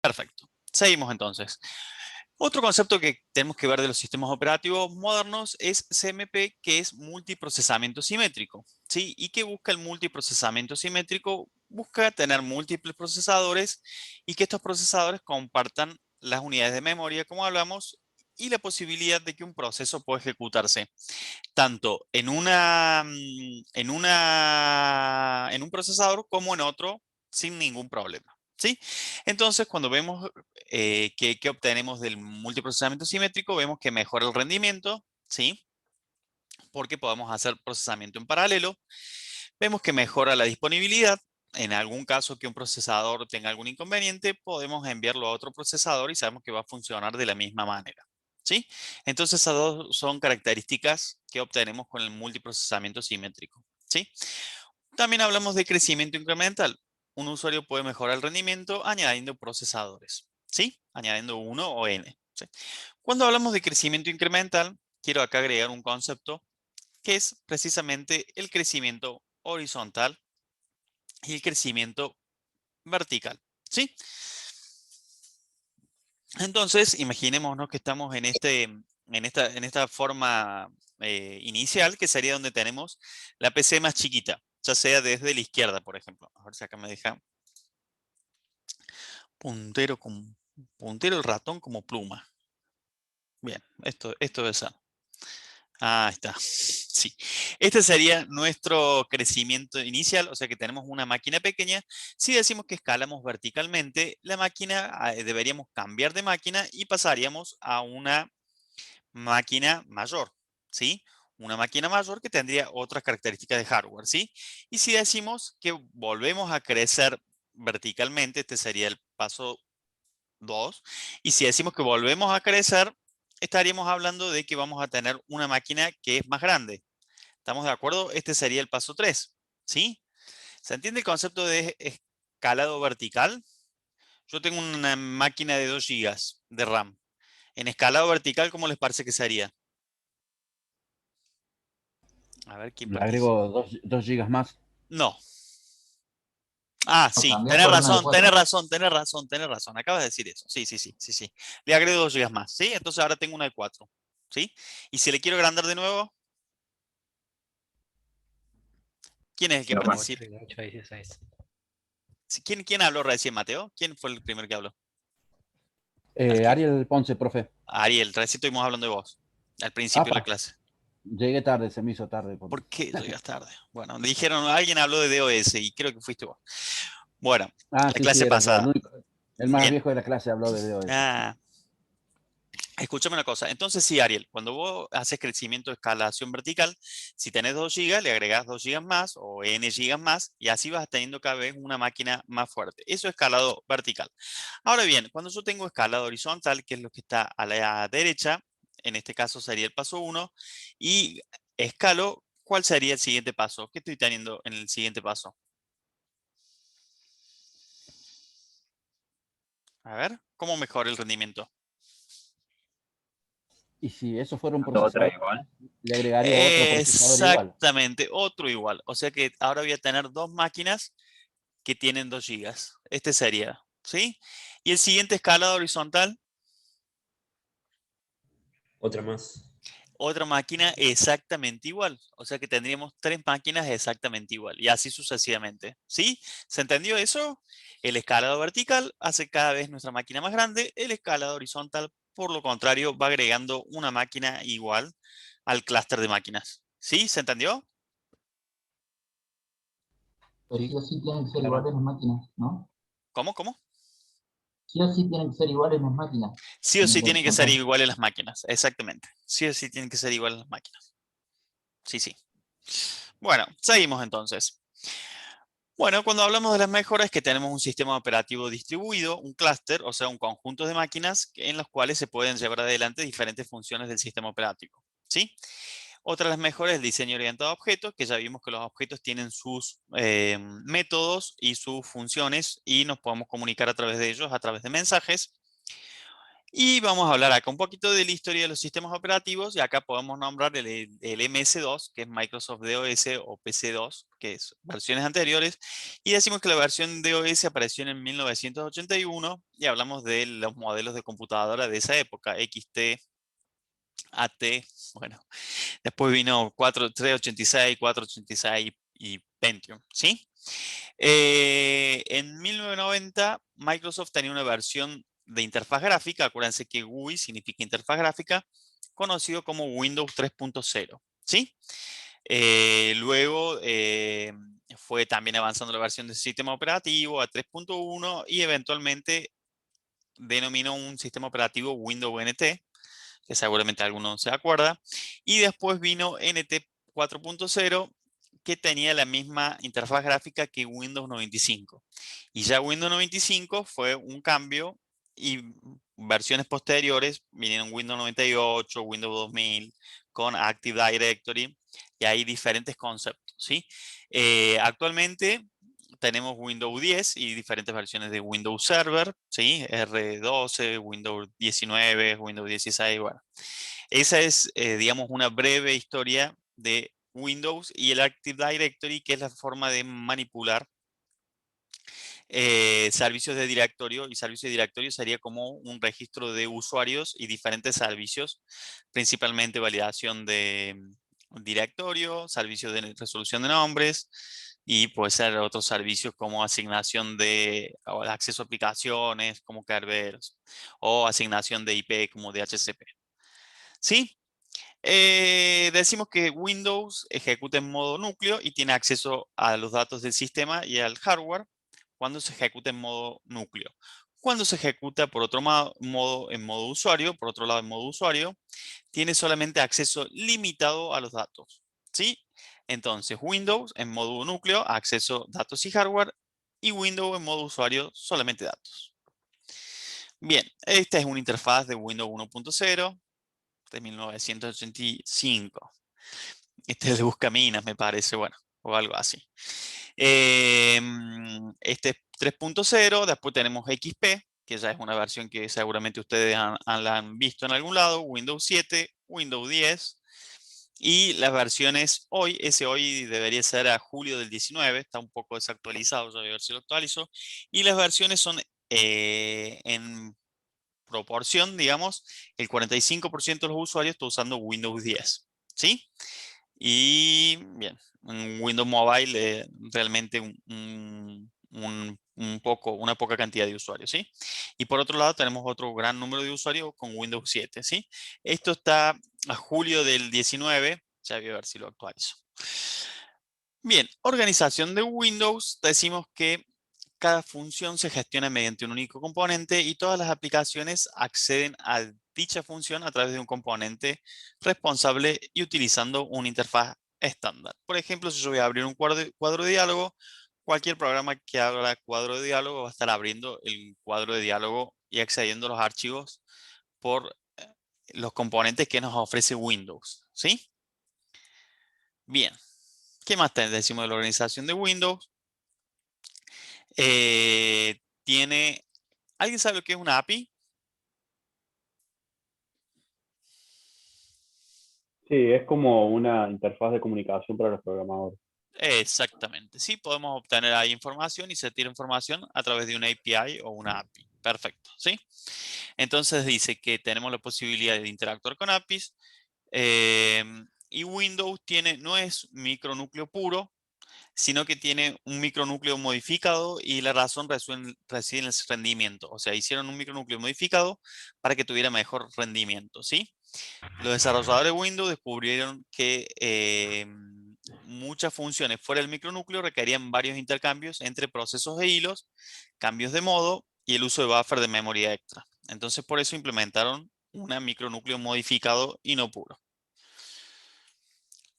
Perfecto. Seguimos entonces. Otro concepto que tenemos que ver de los sistemas operativos modernos es CMP, que es multiprocesamiento simétrico, ¿sí? ¿Y qué busca el multiprocesamiento simétrico? Busca tener múltiples procesadores y que estos procesadores compartan las unidades de memoria, como hablamos, y la posibilidad de que un proceso pueda ejecutarse tanto en un procesador como en otro sin ningún problema. ¿Sí? Entonces, cuando vemos qué obtenemos del multiprocesamiento simétrico, vemos que mejora el rendimiento, ¿sí? Porque podemos hacer procesamiento en paralelo. Vemos que mejora la disponibilidad. En algún caso que un procesador tenga algún inconveniente, podemos enviarlo a otro procesador y sabemos que va a funcionar de la misma manera. ¿Sí? Entonces, esas dos son características que obtenemos con el multiprocesamiento simétrico. ¿Sí? También hablamos de crecimiento incremental. Un usuario puede mejorar el rendimiento añadiendo procesadores. ¿Sí? Añadiendo uno o n. ¿Sí? Cuando hablamos de crecimiento incremental, quiero acá agregar un concepto que es precisamente el crecimiento horizontal y el crecimiento vertical. ¿Sí? Entonces, imaginémonos que estamos en esta forma inicial, que sería donde tenemos la PC más chiquita, ya sea desde la izquierda, por ejemplo. A ver si acá me deja puntero el ratón como pluma. Bien, esto debe ser. Ah, está. Sí. Este sería nuestro crecimiento inicial, o sea que tenemos una máquina pequeña. Si decimos que escalamos verticalmente, la máquina, deberíamos cambiar de máquina y pasaríamos a una máquina mayor, ¿sí? Una máquina mayor que tendría otras características de hardware, ¿sí? Y si decimos que volvemos a crecer verticalmente, este sería el paso 2. Y si decimos que volvemos a crecer, estaríamos hablando de que vamos a tener una máquina que es más grande. ¿Estamos de acuerdo? Este sería el paso 3. ¿Sí? ¿Se entiende el concepto de escalado vertical? Yo tengo una máquina de 2 gigas de RAM. En escalado vertical, ¿cómo les parece que sería? A ver quién Le participa. agrego 2 gigas más. No. Ah, O sí, cambiar tenés por una de razón, tenés 4. razón, tenés razón, tenés razón. Acabas de decir eso. Sí, sí, sí, sí, sí. Le agrego 2 gigas más, ¿sí? Entonces ahora tengo una de 4, ¿sí? Y si le quiero agrandar de nuevo, ¿quién es el que Lo más. participa? 8 y 8, 16. ¿Quién habló recién, Mateo? ¿Quién fue el primero que habló? Al que... Ariel Ponce, profe. Ariel, recién estuvimos hablando de vos, al principio de la Apa, clase. llegué tarde, se me hizo tarde. ¿Por qué llegas tarde? Bueno, me dijeron, alguien habló de DOS y creo que fuiste vos. Bueno, Ah, la sí, sí, clase era yo. pasada. El más Bien. viejo de la clase habló de DOS. Ah, escúchame una cosa. Entonces, sí, Ariel, cuando vos haces crecimiento de escalación vertical, si tenés 2 gigas, le agregás 2 gigas más o n gigas más y así vas teniendo cada vez una máquina más fuerte. Eso es escalado vertical. Ahora bien, cuando yo tengo escalado horizontal, que es lo que está a la derecha, en este caso sería el paso 1, y escalo, ¿cuál sería el siguiente paso? ¿Qué estoy teniendo en el siguiente paso? A ver, ¿cómo mejora el rendimiento? Y si eso fuera un Otra procesador, igual. le agregaría otro procesador igual. Exactamente, otro igual. O sea que ahora voy a tener dos máquinas que tienen 2 gigas. Este sería, ¿sí? Y el siguiente escalado horizontal, Otra más. otra máquina exactamente igual. O sea que tendríamos 3 máquinas exactamente igual. Y así sucesivamente. ¿Sí? ¿Se entendió eso? El escalado vertical hace cada vez nuestra máquina más grande. El escalado horizontal, por lo contrario, va agregando una máquina igual al clúster de máquinas. ¿Sí? ¿Se entendió? Pero sí o sí tienen que ser Claro. iguales las máquinas, ¿no? ¿Cómo? ¿Cómo? Sí o sí tienen que ser iguales las máquinas. Sí o En sí el tienen que ser horizontal. iguales las máquinas. Exactamente. Sí o sí tienen que ser iguales las máquinas. Sí, sí. Bueno, seguimos entonces. Bueno, cuando hablamos de las mejoras es que tenemos un sistema operativo distribuido, un clúster, o sea, un conjunto de máquinas en los cuales se pueden llevar adelante diferentes funciones del sistema operativo. ¿Sí? Otra de las mejoras es el diseño orientado a objetos, que ya vimos que los objetos tienen sus métodos y sus funciones y nos podemos comunicar a través de ellos, a través de mensajes. Y vamos a hablar acá un poquito de la historia de los sistemas operativos, y acá podemos nombrar el MS2, que es Microsoft DOS o PC2, que es versiones anteriores, y decimos que la versión DOS apareció en 1981 y hablamos de los modelos de computadora de esa época, XT, AT, bueno, después vino 386, 486 y Pentium, ¿sí? En 1990, Microsoft tenía una versión de interfaz gráfica, acuérdense que GUI significa interfaz gráfica, conocido como Windows 3.0, ¿sí? Luego fue también avanzando la versión del sistema operativo a 3.1 y eventualmente denominó un sistema operativo Windows NT, que seguramente alguno se acuerda, y después vino NT 4.0, que tenía la misma interfaz gráfica que Windows 95. Y ya Windows 95 fue un cambio, y versiones posteriores vinieron Windows 98, Windows 2000, con Active Directory, y hay diferentes conceptos, ¿sí? Actualmente tenemos Windows 10 y diferentes versiones de Windows Server, ¿sí? R12, Windows 19, Windows 16, bueno. Esa es, digamos, una breve historia de Windows y el Active Directory, que es la forma de manipular servicios de directorio, y servicio de directorio sería como un registro de usuarios y diferentes servicios, principalmente validación de directorio, servicios de resolución de nombres, y puede ser otros servicios como asignación de o acceso a aplicaciones como Kerberos, o asignación de IP como DHCP. ¿Sí? Decimos que Windows ejecuta en modo núcleo y tiene acceso a los datos del sistema y al hardware cuando se ejecuta en modo núcleo. Cuando se ejecuta por otro modo, en modo usuario, por otro lado en modo usuario, tiene solamente acceso limitado a los datos, ¿sí? Entonces Windows en modo núcleo, acceso datos y hardware, y Windows en modo usuario, solamente datos. Bien, esta es una interfaz de Windows 1.0 de 1985. Este es de Buscaminas, me parece, bueno, o algo así. Este es 3.0, después tenemos XP, que ya es una versión que seguramente ustedes la han visto en algún lado, Windows 7, Windows 10, y las versiones hoy, ese hoy debería ser a julio del 19, está un poco desactualizado, ya voy a ver si lo actualizo, y las versiones son en proporción, digamos, el 45% de los usuarios está usando Windows 10, ¿sí? Y bien, en Windows Mobile realmente una poca cantidad de usuarios, ¿sí? Y por otro lado tenemos otro gran número de usuarios con Windows 7, ¿sí? Esto está a julio del 19, ya voy a ver si lo actualizo. Bien, organización de Windows, decimos que cada función se gestiona mediante un único componente y todas las aplicaciones acceden a dicha función a través de un componente responsable y utilizando una interfaz estándar. Por ejemplo, si yo voy a abrir un cuadro de diálogo, cualquier programa que abra cuadro de diálogo va a estar abriendo el cuadro de diálogo y accediendo a los archivos por los componentes que nos ofrece Windows, ¿sí? Bien, ¿qué más decimos de la organización de Windows? Tiene... ¿Alguien sabe lo que es una API? Sí, es como una interfaz de comunicación para los programadores. Exactamente. Sí, podemos obtener ahí información y se tira información a través de una API o una API. Perfecto, ¿sí? Entonces dice que tenemos la posibilidad de interactuar con APIs, y Windows no es micronúcleo puro, sino que tiene un micronúcleo modificado, y la razón reside en el rendimiento. O sea, hicieron un micronúcleo modificado para que tuviera mejor rendimiento, ¿sí? Los desarrolladores de Windows descubrieron que muchas funciones fuera del micronúcleo requerían varios intercambios entre procesos e hilos, cambios de modo y el uso de buffer de memoria extra. Entonces, por eso implementaron un micronúcleo modificado y no puro.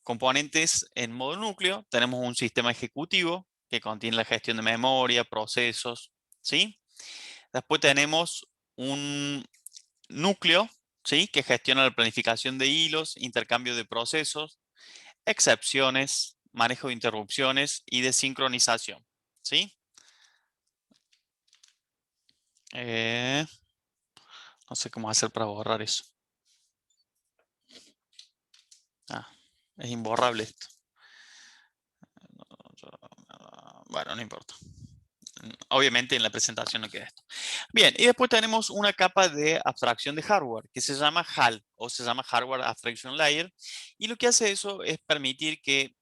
Componentes en modo núcleo, tenemos un sistema ejecutivo que contiene la gestión de memoria, procesos, ¿sí? Después tenemos un núcleo, ¿sí? Que gestiona la planificación de hilos, intercambio de procesos, excepciones, manejo de interrupciones y de sincronización, ¿sí? No sé cómo hacer para borrar eso. Ah, es imborrable esto. Bueno, no importa. Obviamente en la presentación no queda esto. Bien, y después tenemos una capa de abstracción de hardware que se llama HAL o se llama Hardware Abstraction Layer. Y lo que hace eso es permitir que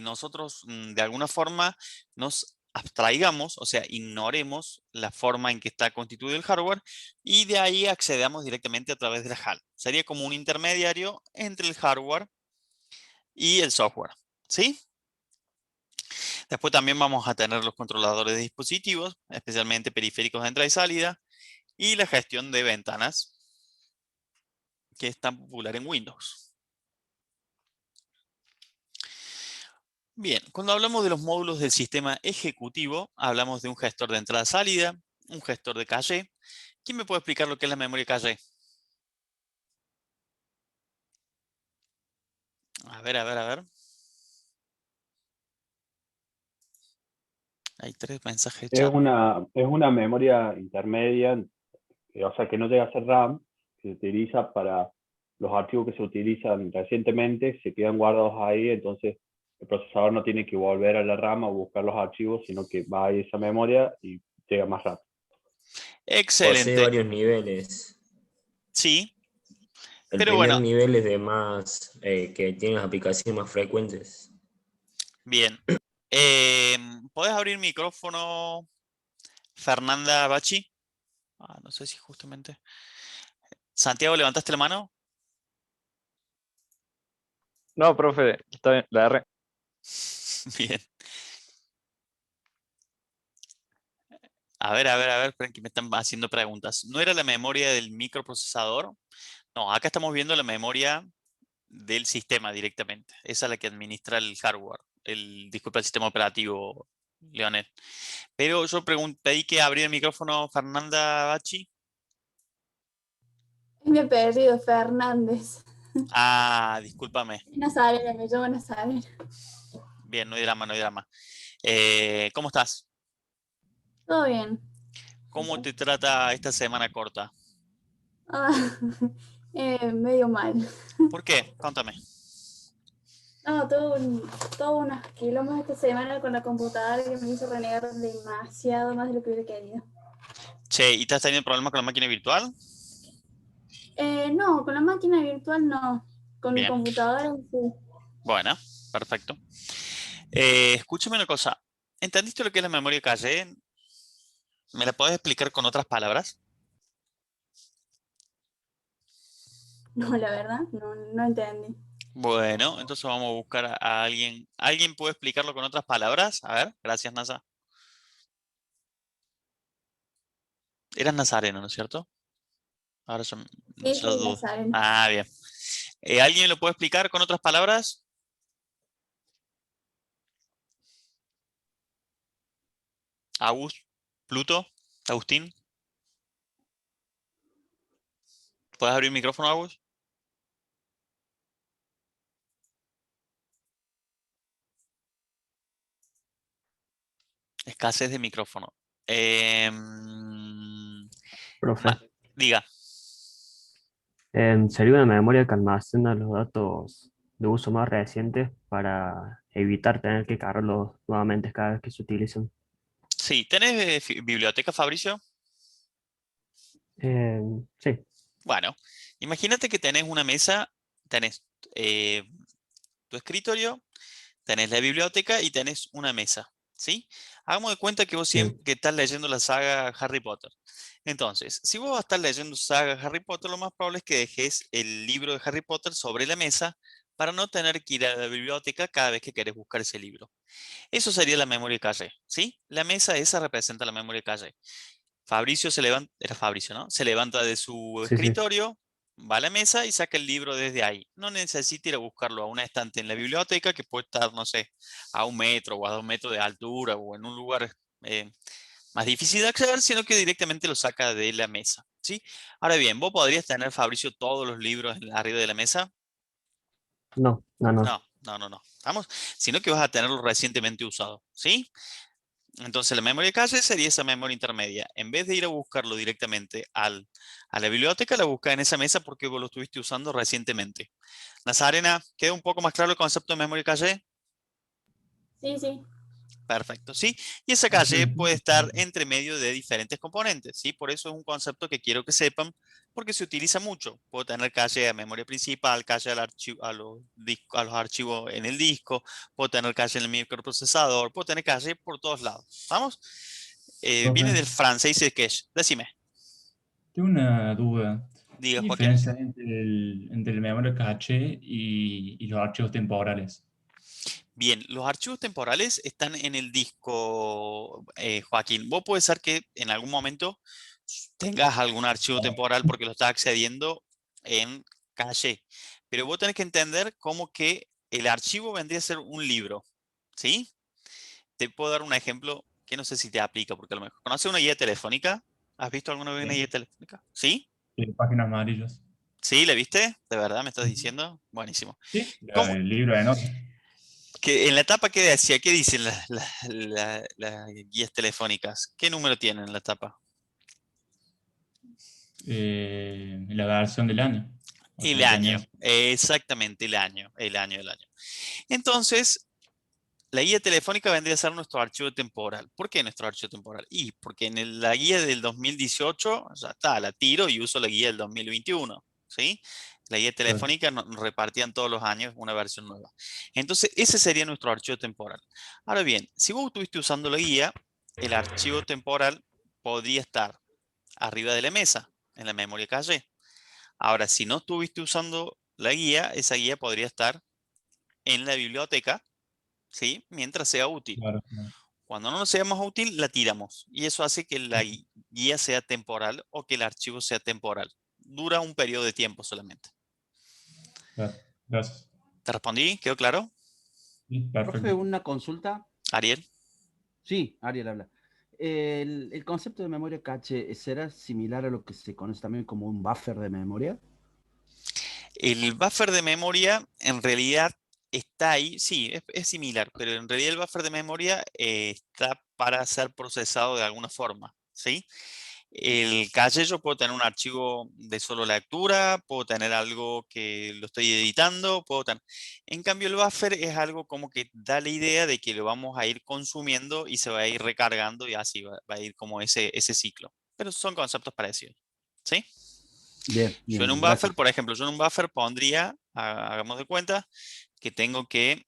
nosotros de alguna forma nos abstraigamos, o sea, ignoremos la forma en que está constituido el hardware y de ahí accedamos directamente a través de la HAL. Sería como un intermediario entre el hardware y el software. ¿Sí? Después también vamos a tener los controladores de dispositivos, especialmente periféricos de entrada y salida, y la gestión de ventanas, que es tan popular en Windows. Bien, cuando hablamos de los módulos del sistema ejecutivo, hablamos de un gestor de entrada-salida, un gestor de caché. ¿Quién me puede explicar lo que es la memoria caché? A ver, a ver, a ver. Hay 3 mensajes de chat. Es una memoria intermedia, o sea, que no llega a ser RAM, que se utiliza para los archivos que se utilizan recientemente, se quedan guardados ahí, entonces el procesador no tiene que volver a la RAM a buscar los archivos, sino que va a esa memoria y llega más rápido. Posee Excelente. varios niveles. Sí, El pero primer bueno, nivel es de más, que tiene las aplicaciones más frecuentes. bien. ¿Podés abrir micrófono, Fernanda Bachi? No sé si justamente. Santiago, ¿levantaste la mano? No, profe, está bien, la R. Bien. A ver, a ver, a ver, esperen que me están haciendo preguntas. ¿No era la memoria del microprocesador? No, acá estamos viendo la memoria del sistema directamente. Esa es la que administra el hardware, disculpa, el sistema operativo, Leonel. Pero yo pedí que abriera el micrófono Fernanda Bachi. Es mi apellido, Fernández. Discúlpame. Nazarena, me llamo Nazarena. Bien, no hay drama, no hay drama. ¿Cómo estás? Todo bien. ¿Cómo te trata esta semana corta? Ah, medio mal. ¿Por qué? Contame. No, todo unos kilómetros esta semana con la computadora que me hizo renegar demasiado más de lo que hubiera querido. Che, ¿y estás teniendo problemas con la máquina virtual? No, con la máquina virtual no. Con mi Bien. computadora sí. Bueno, perfecto. Escúchame una cosa. ¿Entendiste lo que es la memoria caché? ¿Me la puedes explicar con otras palabras? No, la verdad, no entendí. Bueno, entonces vamos a buscar a alguien. ¿Alguien puede explicarlo con otras palabras? A ver, gracias, NASA. Eras nazareno, ¿no es cierto? Ahora yo Sí, lo dudo. Nazarena. Bien. ¿Alguien lo puede explicar con otras palabras? Agus, Pluto, Agustín. ¿Puedes abrir el micrófono, Agus? Escasez de micrófono. Profe, Diga. sería una memoria que almacena los datos de uso más recientes para evitar tener que cargarlos nuevamente cada vez que se utilizan. Sí, ¿tenés biblioteca, Fabricio? Sí, Bueno, imagínate que tenés una mesa, tenés tu escritorio, tenés la biblioteca y tenés una mesa, ¿sí? Hagamos de cuenta que vos bien, siempre que estás leyendo la saga Harry Potter. Entonces, si vos vas a estar leyendo saga Harry Potter, lo más probable es que dejes el libro de Harry Potter sobre la mesa para no tener que ir a la biblioteca cada vez que querés buscar ese libro. Eso sería la memoria caché, ¿sí? La mesa esa representa la memoria caché. Fabricio se levanta, era Fabricio, ¿no? Se levanta de su sí, sí. escritorio, va a la mesa y saca el libro desde ahí. No necesita ir a buscarlo a una estante en la biblioteca que puede estar, no sé, a 1 metro o a 2 metros de altura o en un lugar más difícil de acceder, sino que directamente lo saca de la mesa, ¿sí? Ahora bien, ¿vos podrías tener, Fabricio, todos los libros arriba de la mesa? No, no, no. No, no, no, no. ¿Vamos? Sino que vas a tenerlo recientemente usado, ¿sí? Entonces la memoria cache sería esa memoria intermedia. En vez de ir a buscarlo directamente a la biblioteca, la busca en esa mesa porque vos lo estuviste usando recientemente. Nazarena, ¿queda un poco más claro el concepto de memoria cache? Sí, sí. Perfecto, ¿sí? Y esa calle puede estar entre medio de diferentes componentes, ¿sí? Por eso es un concepto que quiero que sepan, porque se utiliza mucho. Puedo tener calle a memoria principal, calle al archivo, a los archivos en el disco, puedo tener calle en el microprocesador, puedo tener calle por todos lados. ¿Vamos? Viene Profe, del francés de cache. Decime, tengo una duda. diga ¿Qué Joaquín. diferencia hay entre el memoria caché y los archivos temporales? Bien, los archivos temporales están en el disco, Joaquín. Vos puede ser que en algún momento tengas algún archivo temporal porque lo estás accediendo en caché, pero vos tenés que entender cómo que el archivo vendría a ser un libro, ¿sí? Te puedo dar un ejemplo que no sé si te aplica, porque a lo mejor conoces una guía telefónica. ¿Has visto alguna vez una guía Sí. telefónica? ¿Sí? Páginas amarillas. ¿Sí? ¿Le viste? ¿De verdad me estás Ujú. diciendo? Buenísimo. Sí, ¿Cómo? el libro de notas. Que en la tapa, ¿qué decía? ¿Qué dicen las guías telefónicas? ¿Qué número tienen en la tapa? La versión del año. O sea, El año, exactamente el año. Entonces, la guía telefónica vendría a ser nuestro archivo temporal. ¿Por qué nuestro archivo temporal? Y porque en la guía del 2018, ya está, la tiro y uso la guía del 2021, ¿sí? La guía claro. telefónica nos repartían todos los años una versión nueva. Entonces, ese sería nuestro archivo temporal. Ahora bien, si vos estuviste usando la guía, el archivo temporal podría estar arriba de la mesa, en la memoria cache. Ahora, si no estuviste usando la guía, esa guía podría estar en la biblioteca, ¿sí? Mientras sea útil. Claro, claro. Cuando no nos sea más útil, la tiramos. Y eso hace que la guía sea temporal o que el archivo sea temporal. Dura un periodo de tiempo solamente. Claro. Gracias. ¿Te respondí? ¿Quedó claro? Sí, Profe, perfecto. una consulta. Ariel. Sí, Ariel habla. El concepto de memoria cache será similar a lo que se conoce también como un buffer de memoria. El buffer de memoria en realidad está ahí, sí, es similar, pero en realidad el buffer de memoria está para ser procesado de alguna forma, ¿sí? El cache yo puedo tener un archivo de solo lectura, puedo tener algo que lo estoy editando, puedo tener... En cambio el buffer es algo como que da la idea de que lo vamos a ir consumiendo y se va a ir recargando y así va a ir como ese ciclo. Pero son conceptos parecidos, ¿sí? Bien, Yo en bien, un buffer, gracias. por ejemplo, yo en un buffer pondría, hagamos de cuenta, que tengo que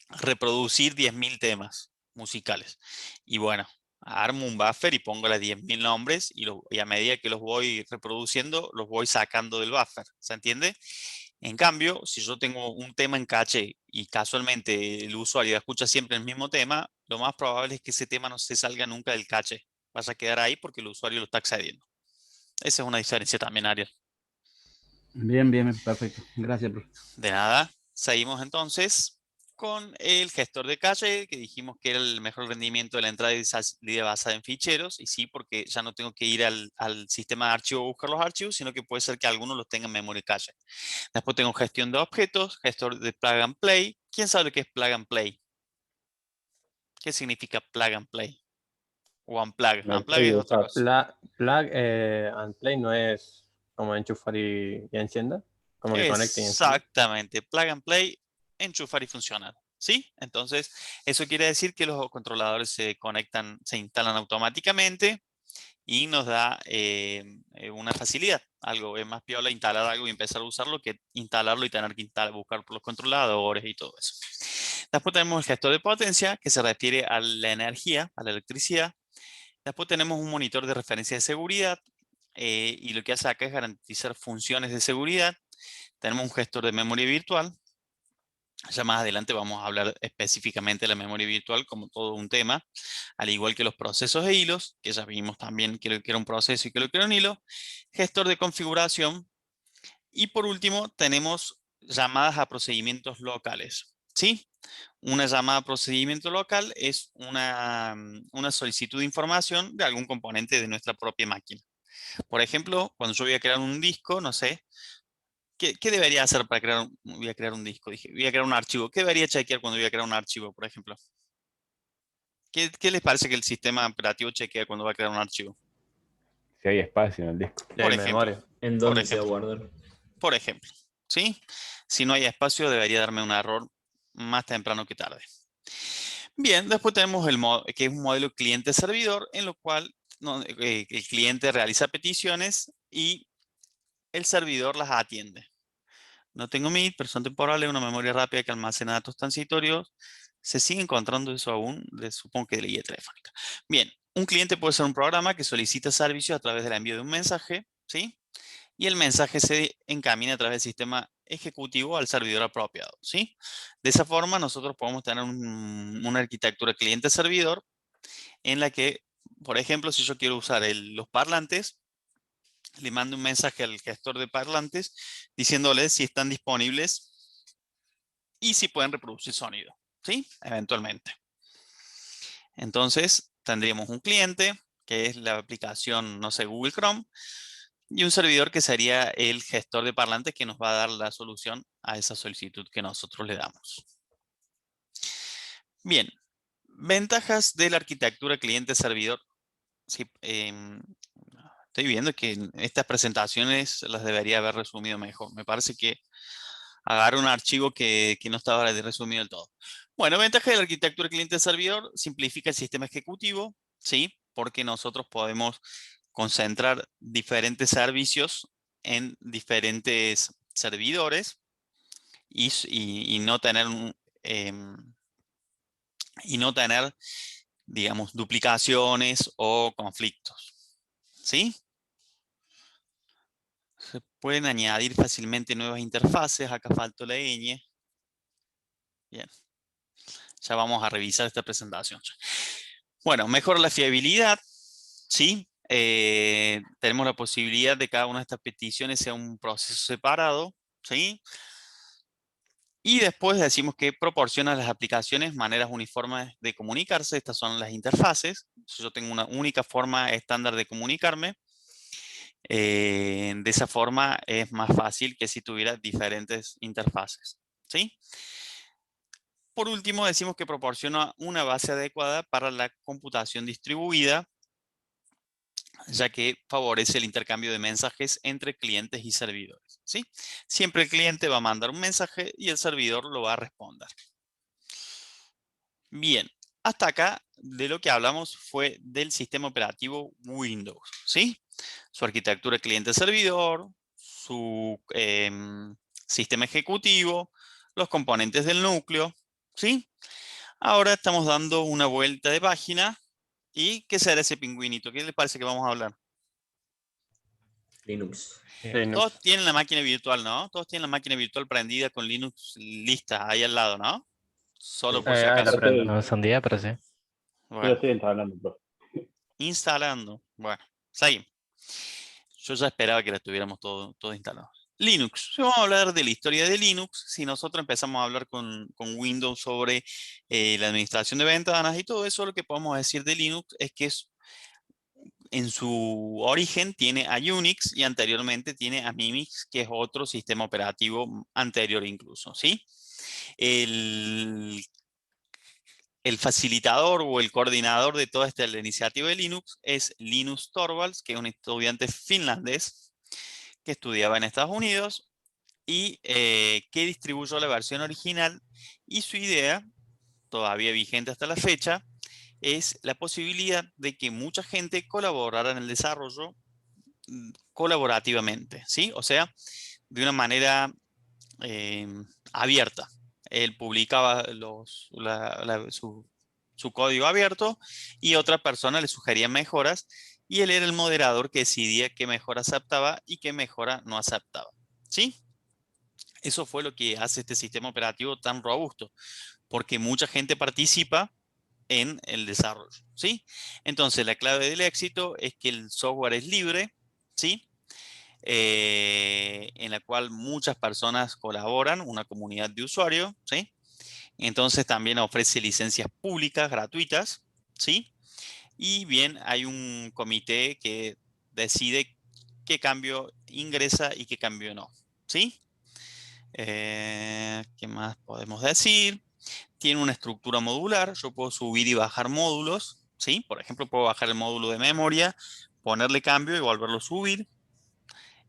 reproducir 10.000 temas musicales. Y bueno, armo un buffer y pongo las 10.000 nombres y a medida que los voy reproduciendo, los voy sacando del buffer. ¿Se entiende? En cambio, si yo tengo un tema en caché y casualmente el usuario escucha siempre el mismo tema, lo más probable es que ese tema no se salga nunca del caché. Vas a quedar ahí porque el usuario lo está accediendo. Esa es una diferencia también, Ariel. Bien, bien, perfecto. Gracias, profe. De nada. Seguimos entonces con el gestor de cache, que dijimos que era el mejor rendimiento de la entrada y salida basada en ficheros. Y sí, porque ya no tengo que ir al sistema de archivo a buscar los archivos, sino que puede ser que algunos los tengan en memoria cache. Después tengo gestión de objetos, gestor de plug and play. ¿Quién sabe qué es plug and play? ¿Qué significa plug and play? O unplug. Unplug Meter y es otra usar. cosa. Plug and play no es como enchufar y encienda, como que conecte y encienda. Exactamente, plug and play, enchufar y funcionar. ¿Sí? Entonces, eso quiere decir que los controladores se conectan, se instalan automáticamente y nos da una facilidad. Algo es más piola instalar algo y empezar a usarlo que instalarlo y tener que buscar por los controladores y todo eso. Después tenemos el gestor de potencia, que se refiere a la energía, a la electricidad. Después tenemos un monitor de referencia de seguridad y lo que hace acá es garantizar funciones de seguridad. Tenemos un gestor de memoria virtual. Ya más adelante vamos a hablar específicamente de la memoria virtual como todo un tema, al igual que los procesos de hilos, que ya vimos también que lo que era un proceso y que lo que era un hilo. Gestor de configuración. Y por último, tenemos llamadas a procedimientos locales. ¿Sí? Una llamada a procedimiento local es una solicitud de información de algún componente de nuestra propia máquina. Por ejemplo, cuando yo voy a crear un disco, no sé, ¿Qué debería hacer para crear voy a crear un disco? Dije, voy a crear un archivo. ¿Qué debería chequear cuando voy a crear un archivo, por ejemplo? ¿Qué les parece que el sistema operativo chequea cuando va a crear un archivo? Si hay espacio en el disco. Y Por hay ejemplo. memoria. ¿En Por dónde se va a ejemplo. guardar? Por ejemplo, ¿sí? Si no hay espacio, debería darme un error más temprano que tarde. Bien, después tenemos que es un modelo cliente-servidor, en lo cual el cliente realiza peticiones y el servidor las atiende. No tengo MIT, pero son temporales, una memoria rápida que almacena datos transitorios. Se sigue encontrando eso aún, supongo que de la guía telefónica. Bien, un cliente puede ser un programa que solicita servicios a través del envío de un mensaje, ¿sí? Y el mensaje se encamina a través del sistema ejecutivo al servidor apropiado, ¿sí? De esa forma nosotros podemos tener una arquitectura cliente-servidor en la que, por ejemplo, si yo quiero usar los parlantes, le mando un mensaje al gestor de parlantes diciéndole si están disponibles y si pueden reproducir sonido, ¿sí? Eventualmente. Entonces, tendríamos un cliente, que es la aplicación, no sé, Google Chrome, y un servidor que sería el gestor de parlantes que nos va a dar la solución a esa solicitud que nosotros le damos. Bien, ventajas de la arquitectura cliente-servidor. Sí, estoy viendo que en estas presentaciones las debería haber resumido mejor. Me parece que agarro un archivo que no estaba resumido del todo. Bueno, ventaja de la arquitectura cliente-servidor, simplifica el sistema ejecutivo, ¿sí? Porque nosotros podemos concentrar diferentes servicios en diferentes servidores y no tener, digamos, duplicaciones o conflictos, ¿sí? Se pueden añadir fácilmente nuevas interfaces. Acá faltó la ñ. Bien. Ya vamos a revisar esta presentación. Bueno, mejora la fiabilidad, ¿sí? Tenemos la posibilidad de que cada una de estas peticiones sea un proceso separado, ¿sí? Y después decimos que proporciona a las aplicaciones maneras uniformes de comunicarse. Estas son las interfaces. Yo tengo una única forma estándar de comunicarme. De esa forma es más fácil que si tuviera diferentes interfaces, ¿sí? Por último, decimos que proporciona una base adecuada para la computación distribuida, ya que favorece el intercambio de mensajes entre clientes y servidores, ¿sí? Siempre el cliente va a mandar un mensaje y el servidor lo va a responder. Bien, hasta acá de lo que hablamos fue del sistema operativo Windows, ¿sí? Su arquitectura cliente-servidor, su sistema ejecutivo, los componentes del núcleo, ¿sí? Ahora estamos dando una vuelta de página. ¿Y qué será ese pingüinito? ¿Qué les parece que vamos a hablar? Linux. Todos tienen la máquina virtual, ¿no? Todos tienen la máquina virtual prendida con Linux lista ahí al lado, ¿no? Solo por si Ahí la acaso. prendo. No es un día, pero sí. Yo lo Bueno, estoy instalando, profe. instalando. Bueno, seguimos. Yo ya esperaba que la tuviéramos todo instalado. Linux. Vamos a hablar de la historia de Linux. Si nosotros empezamos a hablar con Windows sobre la administración de ventanas y todo eso, lo que podemos decir de Linux es que en su origen tiene a Unix y anteriormente tiene a Mimix, que es otro sistema operativo anterior incluso, ¿sí? El facilitador o el coordinador de toda esta iniciativa de Linux es Linus Torvalds, que es un estudiante finlandés que estudiaba en Estados Unidos y que distribuyó la versión original, y su idea, todavía vigente hasta la fecha, es la posibilidad de que mucha gente colaborara en el desarrollo colaborativamente, ¿sí? O sea, de una manera abierta. Él publicaba su código abierto y otra persona le sugería mejoras y él era el moderador que decidía qué mejora aceptaba y qué mejora no aceptaba, ¿sí? Eso fue lo que hace este sistema operativo tan robusto, porque mucha gente participa en el desarrollo, ¿sí? Entonces, la clave del éxito es que el software es libre, ¿sí? En la cual muchas personas colaboran, una comunidad de usuarios, ¿sí? Entonces también ofrece licencias públicas gratuitas, ¿sí? Y bien, hay un comité que decide qué cambio ingresa y qué cambio no, ¿sí? ¿Qué más podemos decir? Tiene una estructura modular. Yo puedo subir y bajar módulos, ¿sí? Por ejemplo, puedo bajar el módulo de memoria, ponerle cambio y volverlo a subir.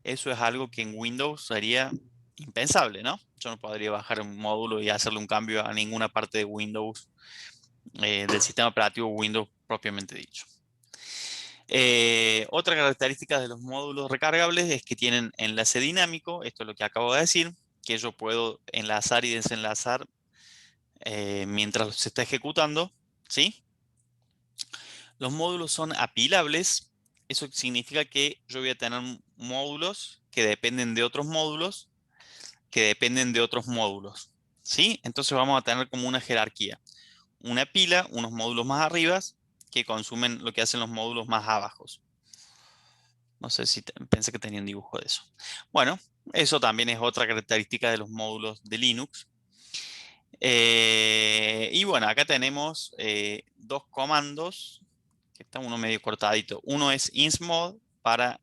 Eso es algo que en Windows sería impensable, ¿no? Yo no podría bajar un módulo y hacerle un cambio a ninguna parte de Windows, del sistema operativo Windows propiamente dicho. Otra característica de los módulos recargables es que tienen enlace dinámico. Esto es lo que acabo de decir, que yo puedo enlazar y desenlazar mientras se está ejecutando, ¿sí? Los módulos son apilables. Eso significa que yo voy a tener módulos que dependen de otros módulos, que dependen de otros módulos, ¿sí? Entonces vamos a tener como una jerarquía. Una pila, unos módulos más arriba, que consumen lo que hacen los módulos más abajo. No sé si pensé que tenía un dibujo de eso. Bueno, eso también es otra característica de los módulos de Linux. Y bueno, acá tenemos dos comandos, que está uno medio cortadito. Uno es insmod para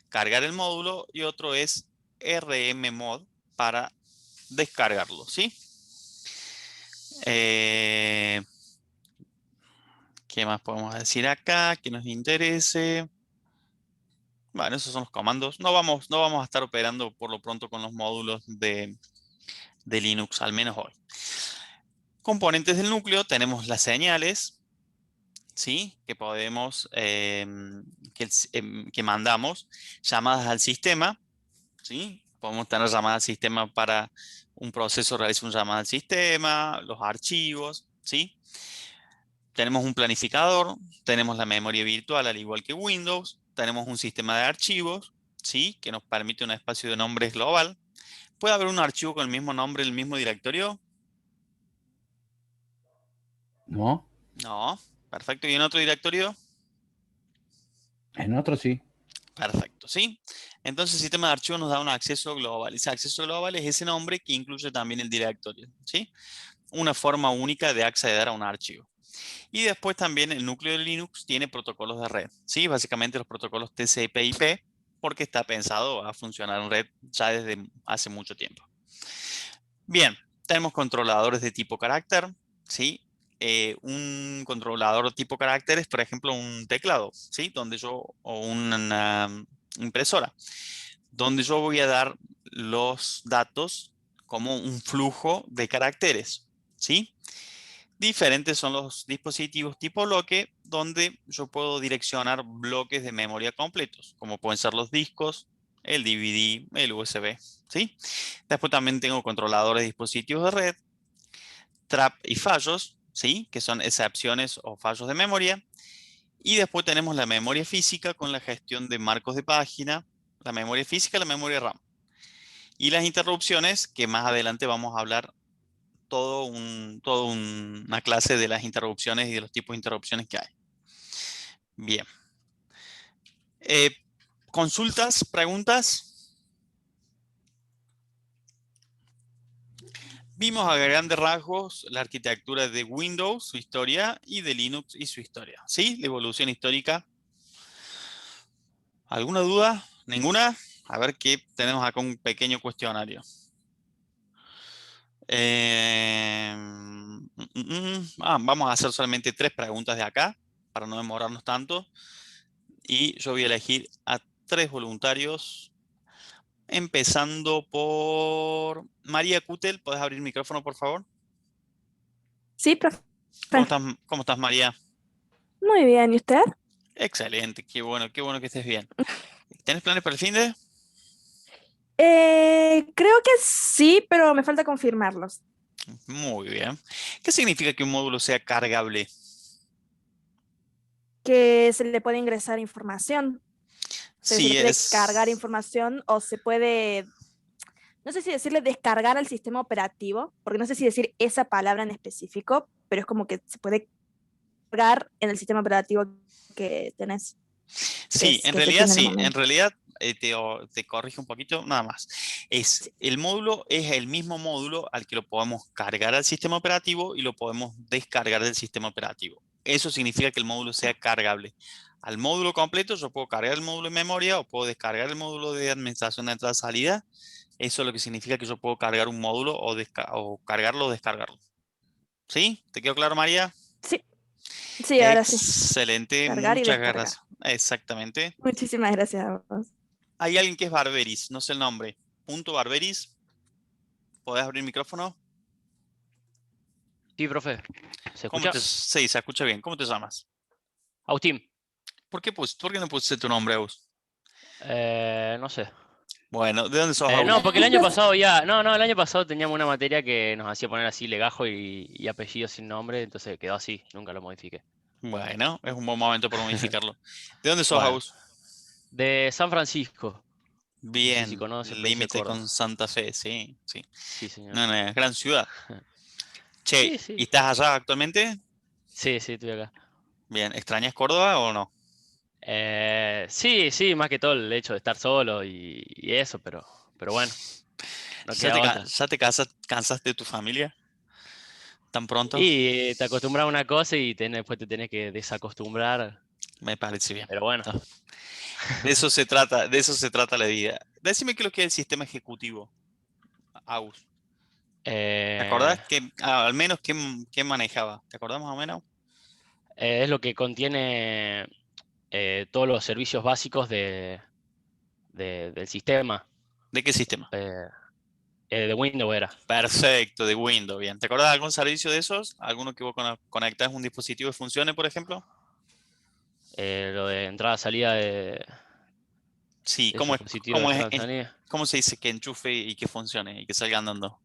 cargar el módulo y otro es rmmod para descargarlo, ¿sí? ¿Qué más podemos decir acá que nos interese? Bueno, esos son los comandos. No vamos a estar operando por lo pronto con los módulos de Linux, al menos hoy. Componentes del núcleo, tenemos las señales, ¿sí? Que podemos, que mandamos, llamadas al sistema, ¿sí? Podemos tener llamadas al sistema para un proceso realiza una llamada al sistema, los archivos, ¿sí? Tenemos un planificador, tenemos la memoria virtual al igual que Windows, tenemos un sistema de archivos, ¿sí? Que nos permite un espacio de nombres global. ¿Puede haber un archivo con el mismo nombre en el mismo directorio? No, No. Perfecto. ¿Y en otro directorio? en otro sí. Perfecto, ¿sí? Entonces el sistema de archivos nos da un acceso global. Ese acceso global es ese nombre que incluye también el directorio, ¿sí? Una forma única de acceder a un archivo. Y después también el núcleo de Linux tiene protocolos de red, ¿sí? Básicamente los protocolos TCP/IP, porque está pensado a funcionar en red ya desde hace mucho tiempo. Bien, tenemos controladores de tipo carácter, ¿sí? Un controlador tipo carácter es, por ejemplo, un teclado, ¿sí? O una impresora, donde yo voy a dar los datos como un flujo de caracteres, ¿sí? Diferentes son los dispositivos tipo bloque, donde yo puedo direccionar bloques de memoria completos, como pueden ser los discos, el DVD, el USB, ¿sí? Después también tengo controladores de dispositivos de red, trap y fallos, ¿sí? Que son excepciones o fallos de memoria. Y después tenemos la memoria física con la gestión de marcos de página, la memoria física, la memoria RAM. Y las interrupciones, que más adelante vamos a hablar toda una clase de las interrupciones y de los tipos de interrupciones que hay. Bien. ¿Consultas? ¿Preguntas? Vimos a grandes rasgos la arquitectura de Windows, su historia, y de Linux y su historia. ¿Sí? La evolución histórica. ¿Alguna duda? ¿Ninguna? A ver qué tenemos acá un pequeño cuestionario. Vamos a hacer solamente 3 preguntas de acá, para no demorarnos tanto. Y yo voy a elegir a 3 voluntarios. Empezando por María Cutel. ¿Puedes abrir el micrófono, por favor? Sí, profe. ¿Cómo estás, María? Muy bien, ¿y usted? Excelente, qué bueno que estés bien. ¿Tienes planes para el fin de? Creo que sí, pero me falta confirmarlos. Muy bien. ¿Qué significa que un módulo sea cargable? Que se le puede ingresar información. Se Sí, le puede cargar información o se puede, no sé si decirle descargar al sistema operativo, porque no sé si decir esa palabra en específico, pero es como que se puede cargar en el sistema operativo que tenés. Sí, en realidad sí. En realidad te corrijo un poquito, nada más. El módulo es el mismo módulo al que lo podemos cargar al sistema operativo y lo podemos descargar del sistema operativo. Eso significa que el módulo sea cargable. al módulo completo, yo puedo cargar el módulo en memoria o puedo descargar el módulo de administración de entrada-salida. Eso es lo que significa que yo puedo cargar un módulo o cargarlo o descargarlo. ¿Sí? ¿Te quedó claro, María? Sí. Sí, ahora sí. Excelente, Cargar y muchas descargar. gracias. Exactamente. Muchísimas gracias a vos. Hay alguien que es Barberis, no sé el nombre. Punto Barberis. ¿Podés abrir el micrófono? Sí, profe. ¿Se ¿Cómo escucha? sí, se escucha bien. ¿Cómo te llamas? Agustín. ¿Por qué no pusiste tu nombre, Agus? No sé. Bueno, ¿de dónde sos, Agus? No, porque el año pasado ya. No, el año pasado teníamos una materia que nos hacía poner así legajo y apellido sin nombre, entonces quedó así, nunca lo modifiqué. Bueno, es un buen momento para modificarlo. ¿De dónde sos, Bueno, Agus? de San Francisco. Bien, No sé si conoce, provincia de límite Córdoba. con Santa Fe, sí, sí. Sí, señor. Una gran ciudad. Che, Sí, sí. ¿y estás allá actualmente? Sí, estoy acá. Bien, ¿extrañas Córdoba o no? Sí, más que todo el hecho de estar solo y eso, pero bueno, no ¿Ya queda otra. te cansaste de tu familia? ¿Tan pronto? Y te acostumbras a una cosa y después te tenés que desacostumbrar. Me parece bien. Pero bueno. De eso se trata la vida. Decime qué es lo que es el sistema ejecutivo, Agus. ¿Te acordás? Al menos qué manejaba. ¿Te acordás más o menos? Es lo que contiene todos los servicios básicos del sistema. ¿De qué sistema? De Windows era. Perfecto, de Windows, bien. ¿Te acordás de algún servicio de esos? ¿Alguno que vos conectás un dispositivo y funcione, por ejemplo? Lo de entrada-salida de... Sí, de ¿cómo dispositivos de entrada-salida. ¿cómo se dice que enchufe y que funcione y que salga andando?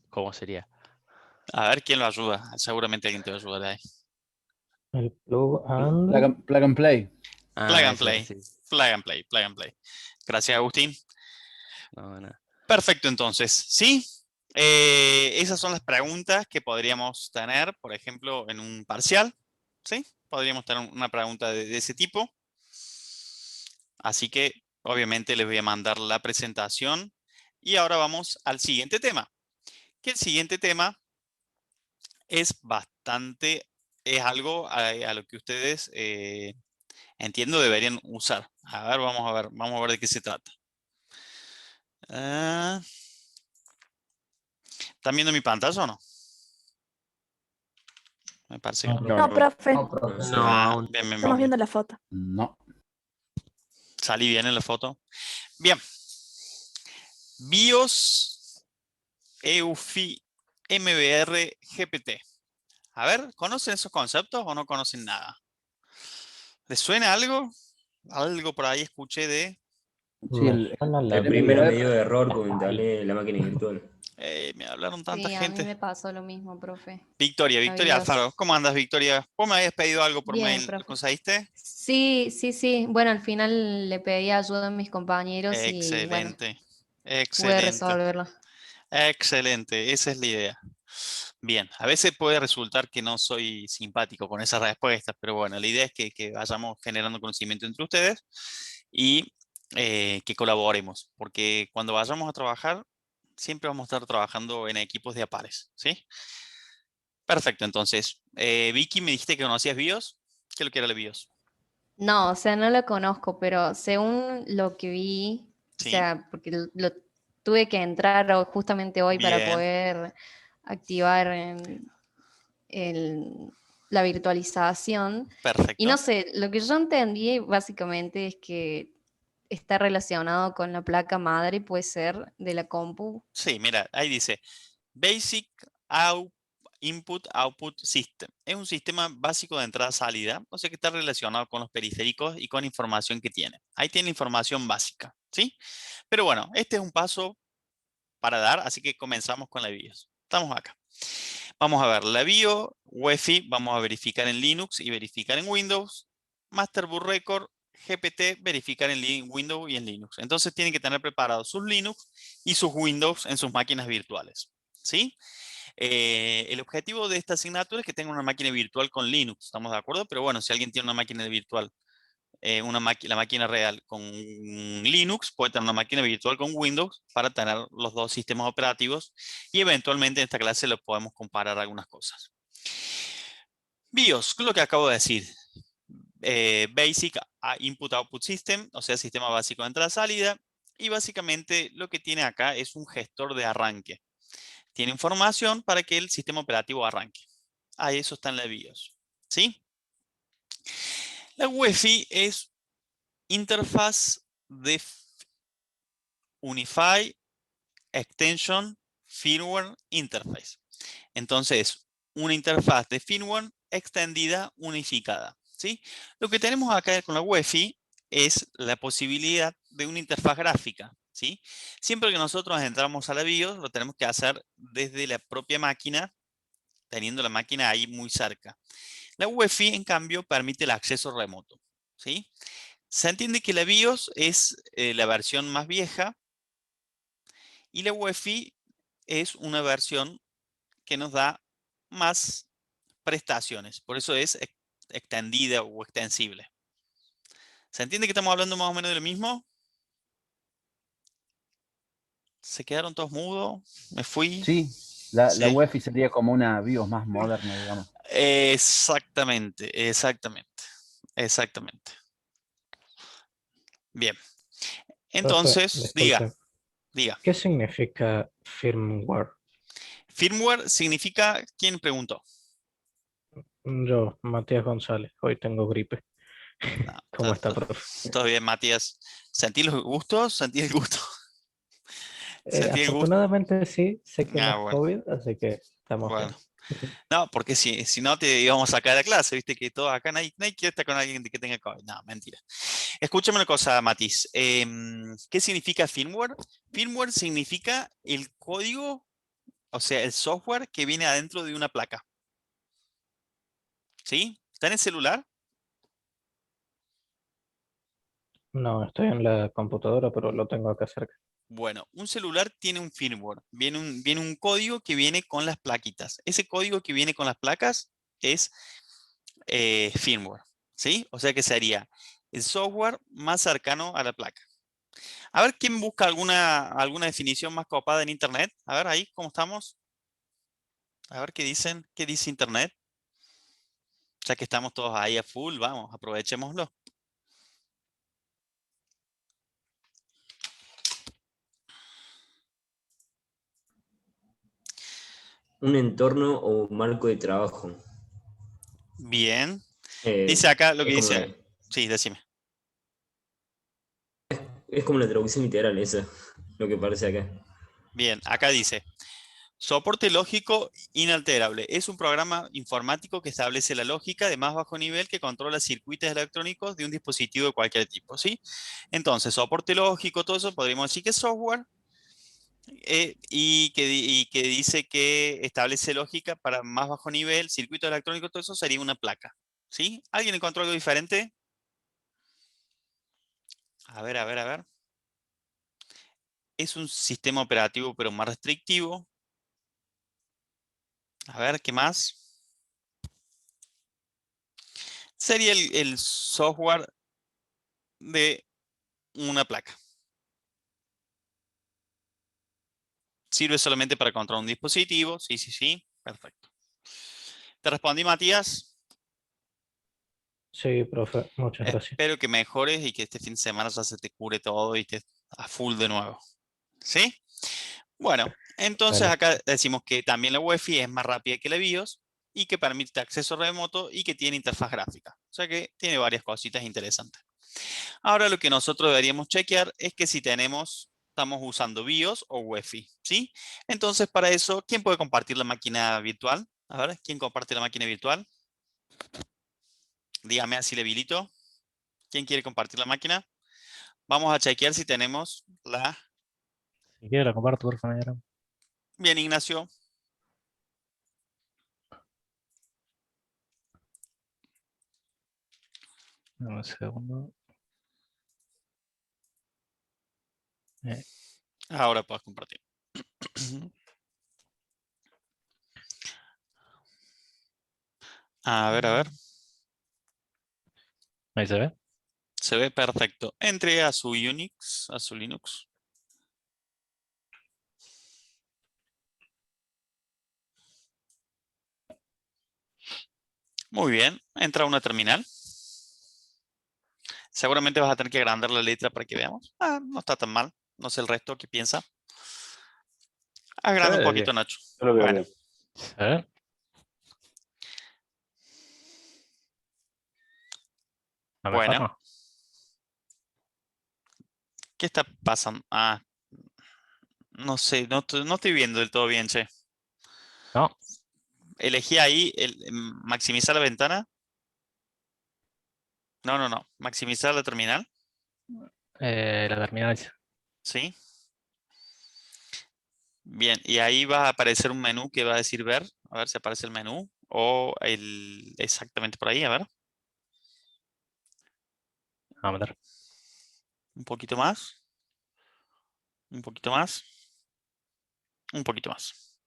¿Cómo sería? A ver, ¿quién lo ayuda? Seguramente alguien te va a ayudar ahí. El plug and... Plug and play. Plug and eso, play. sí. Plug and play. Gracias, Agustín. No. Perfecto, entonces, ¿sí? Esas son las preguntas que podríamos tener, por ejemplo, en un parcial, ¿sí? Podríamos tener una pregunta de ese tipo. Así que, obviamente, les voy a mandar la presentación. Y ahora vamos al siguiente tema. Que el siguiente tema es algo a lo que ustedes, entiendo, deberían usar. A ver, vamos a ver de qué se trata. ¿Están viendo mi pantalla o no? Me parece que no. No, profe. No, bien. Estamos viendo la foto. No. Salí bien en la foto. Bien. BIOS, EUFI, MBR, GPT. A ver, ¿conocen esos conceptos o no conocen nada? ¿Les suena algo? Algo por ahí escuché de... Sí, El primero me dio error con instalé la máquina virtual. Me hablaron tanta Sí, a gente. mí me pasó lo mismo, profe. Victoria Alfaro. ¿Cómo andas, Victoria? ¿Vos me habías pedido algo por Bien, mail? profe. ¿Lo conseguiste? Sí. Bueno, al final le pedí ayuda a mis compañeros y bueno, pude resolverlo. Excelente, esa es la idea. Bien, a veces puede resultar que no soy simpático con esas respuestas, pero bueno, la idea es que vayamos generando conocimiento entre ustedes y que colaboremos, porque cuando vayamos a trabajar, siempre vamos a estar trabajando en equipos de a pares, ¿sí? Perfecto, entonces, Vicky, me dijiste que conocías BIOS. ¿Qué es lo que era el BIOS? No, o sea, no lo conozco, pero según lo que vi, Sí. o sea, porque lo tuve que entrar justamente hoy para Bien. poder activar la virtualización. Perfecto. Y no sé, lo que yo entendí básicamente es que está relacionado con la placa madre, puede ser, de la compu. Sí, mira, ahí dice Basic Input Output System. Es un sistema básico de entrada-salida, o sea que está relacionado con los periféricos y con información que tiene. Ahí tiene información básica, ¿sí? Pero bueno, este es un paso para dar, así que comenzamos con la BIOS. Estamos acá. Vamos a ver, la BIOS, UEFI, vamos a verificar en Linux y verificar en Windows. Master Boot Record, GPT, verificar en Windows y en Linux. Entonces tienen que tener preparados sus Linux y sus Windows en sus máquinas virtuales, ¿sí? El objetivo de esta asignatura es que tengan una máquina virtual con Linux, ¿estamos de acuerdo? Pero bueno, si alguien tiene una máquina virtual, la máquina real con Linux, puede tener una máquina virtual con Windows para tener los dos sistemas operativos y eventualmente en esta clase lo podemos comparar algunas cosas. BIOS, lo que acabo de decir. Basic Input Output System, o sea, sistema básico de entrada-salida. Y básicamente lo que tiene acá es un gestor de arranque. Tiene información para que el sistema operativo arranque. Ahí eso está en la BIOS. ¿Sí? La UEFI es interfaz de Unified Extension Firmware Interface. Entonces, una interfaz de firmware extendida unificada. ¿Sí? Lo que tenemos acá con la UEFI es la posibilidad de una interfaz gráfica. ¿Sí? Siempre que nosotros entramos a la BIOS, lo tenemos que hacer desde la propia máquina, teniendo la máquina ahí muy cerca. La UEFI, en cambio, permite el acceso remoto. ¿Sí? Se entiende que la BIOS es la versión más vieja y la UEFI es una versión que nos da más prestaciones. Por eso es extendida o extensible. ¿Se entiende que estamos hablando más o menos de lo mismo? ¿Se quedaron todos mudos? ¿Me fui? Sí, la Sí. UEFI sería como una BIOS más moderna, digamos. Exactamente, exactamente, exactamente. Bien. Entonces, diga. ¿Qué significa firmware? Firmware significa, ¿quién preguntó? Yo, Matías González, hoy tengo gripe. ¿Cómo está, profe? Todo bien, Matías. ¿Sentí los gustos? ¿Sentí el gusto? ¿Sentí el gusto? Afortunadamente sí, sé que no es Bueno. COVID, así que estamos Bueno. bien. No, porque si no te íbamos a sacar de la clase, viste que todos acá nadie quiere estar con alguien que tenga COVID. No, mentira. Escúchame una cosa, Matiz. ¿Qué significa firmware? Firmware significa el código, o sea, el software que viene adentro de una placa. ¿Sí? ¿Está en el celular? No, estoy en la computadora, pero lo tengo acá cerca. Bueno, un celular tiene un firmware. Viene un código que viene con las plaquitas. Ese código que viene con las placas es firmware. ¿Sí? O sea que sería el software más cercano a la placa. A ver, ¿quién busca alguna definición más copada en Internet? A ver, ahí, ¿cómo estamos? A ver qué dicen. ¿Qué dice Internet? Ya que estamos todos ahí a full, vamos, aprovechémoslo. Un entorno o marco de trabajo. Bien. Dice acá lo que dice. Sí, decime. Es como la traducción literal, eso, lo que parece acá. Bien, acá dice. Soporte lógico inalterable. Es un programa informático que establece la lógica de más bajo nivel que controla circuitos electrónicos de un dispositivo de cualquier tipo, ¿sí? Entonces, soporte lógico, todo eso, podríamos decir que es software y que dice que establece lógica para más bajo nivel, circuitos electrónicos, todo eso sería una placa, ¿sí? ¿Alguien encontró algo diferente? A ver, a ver, a ver. Es un sistema operativo, pero más restrictivo. A ver, ¿qué más? Sería el software de una placa. Sirve solamente para controlar un dispositivo. Sí, sí, sí. Perfecto. ¿Te respondí, Matías? Sí, profe, muchas gracias. Espero que mejores y que este fin de semana ya se te cure todo y estés a full de nuevo. ¿Sí? Bueno, entonces Dale. acá decimos que también la UEFI es más rápida que la BIOS y que permite acceso remoto y que tiene interfaz gráfica. O sea que tiene varias cositas interesantes. Ahora lo que nosotros deberíamos chequear es que si estamos usando BIOS o UEFI, ¿sí? Entonces para eso, ¿quién puede compartir la máquina virtual? A ver, ¿quién comparte la máquina virtual? Dígame así le habilito. ¿Quién quiere compartir la máquina? Vamos a chequear si tenemos la... Si quiere la comparto, por favor. Bien, Ignacio. Un segundo. Ahora puedes compartir. A ver, a ver. Ahí se ve. Se ve perfecto. Entre a su Unix, a su Linux. Muy bien, entra a una terminal. Seguramente vas a tener que agrandar la letra para que veamos. Ah, no está tan mal. No sé el resto, ¿qué piensa? Agranda un poquito, Nacho. Yo lo veo Bueno. bien. A ver. No me Bueno. formo. ¿Qué está pasando? Ah, no sé, no estoy viendo del todo bien, che. No. Elegí ahí maximizar la ventana. No. Maximizar la terminal. La terminal. Sí. Bien, y ahí va a aparecer un menú que va a decir ver. A ver si aparece el menú. O exactamente por ahí, a ver. Vamos a ver. Un poquito más. Un poquito más. Un poquito más.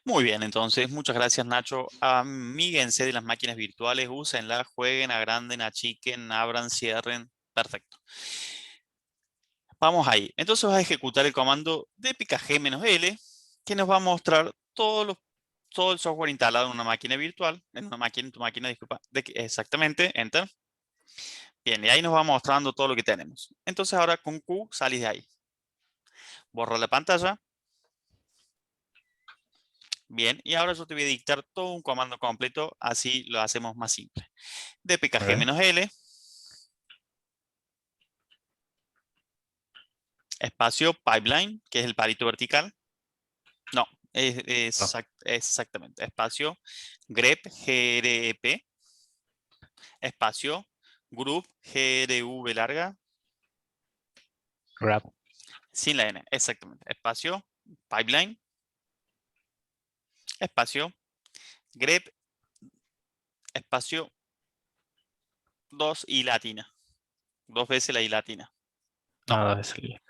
Muy bien, entonces, muchas gracias, Nacho. Amíguense de las máquinas virtuales, úsenlas, jueguen, agranden, achiquen, abran, cierren. Perfecto. Vamos ahí. Entonces vas a ejecutar el comando dpkg-l, que nos va a mostrar todo el software instalado en una máquina virtual, en tu máquina, disculpa, exactamente, enter. Bien, y ahí nos va mostrando todo lo que tenemos. Entonces ahora con Q salís de ahí. Borra la pantalla. Bien, y ahora yo te voy a dictar todo un comando completo, así lo hacemos más simple. dpkg-l, espacio pipeline, que es el palito vertical. No, exactamente. Espacio grep, grep, espacio group, grv larga. Grab. Sin la N, exactamente. Espacio pipeline, espacio grep, espacio 2 y latina. 2 veces la I latina. No. No, 2 veces el I.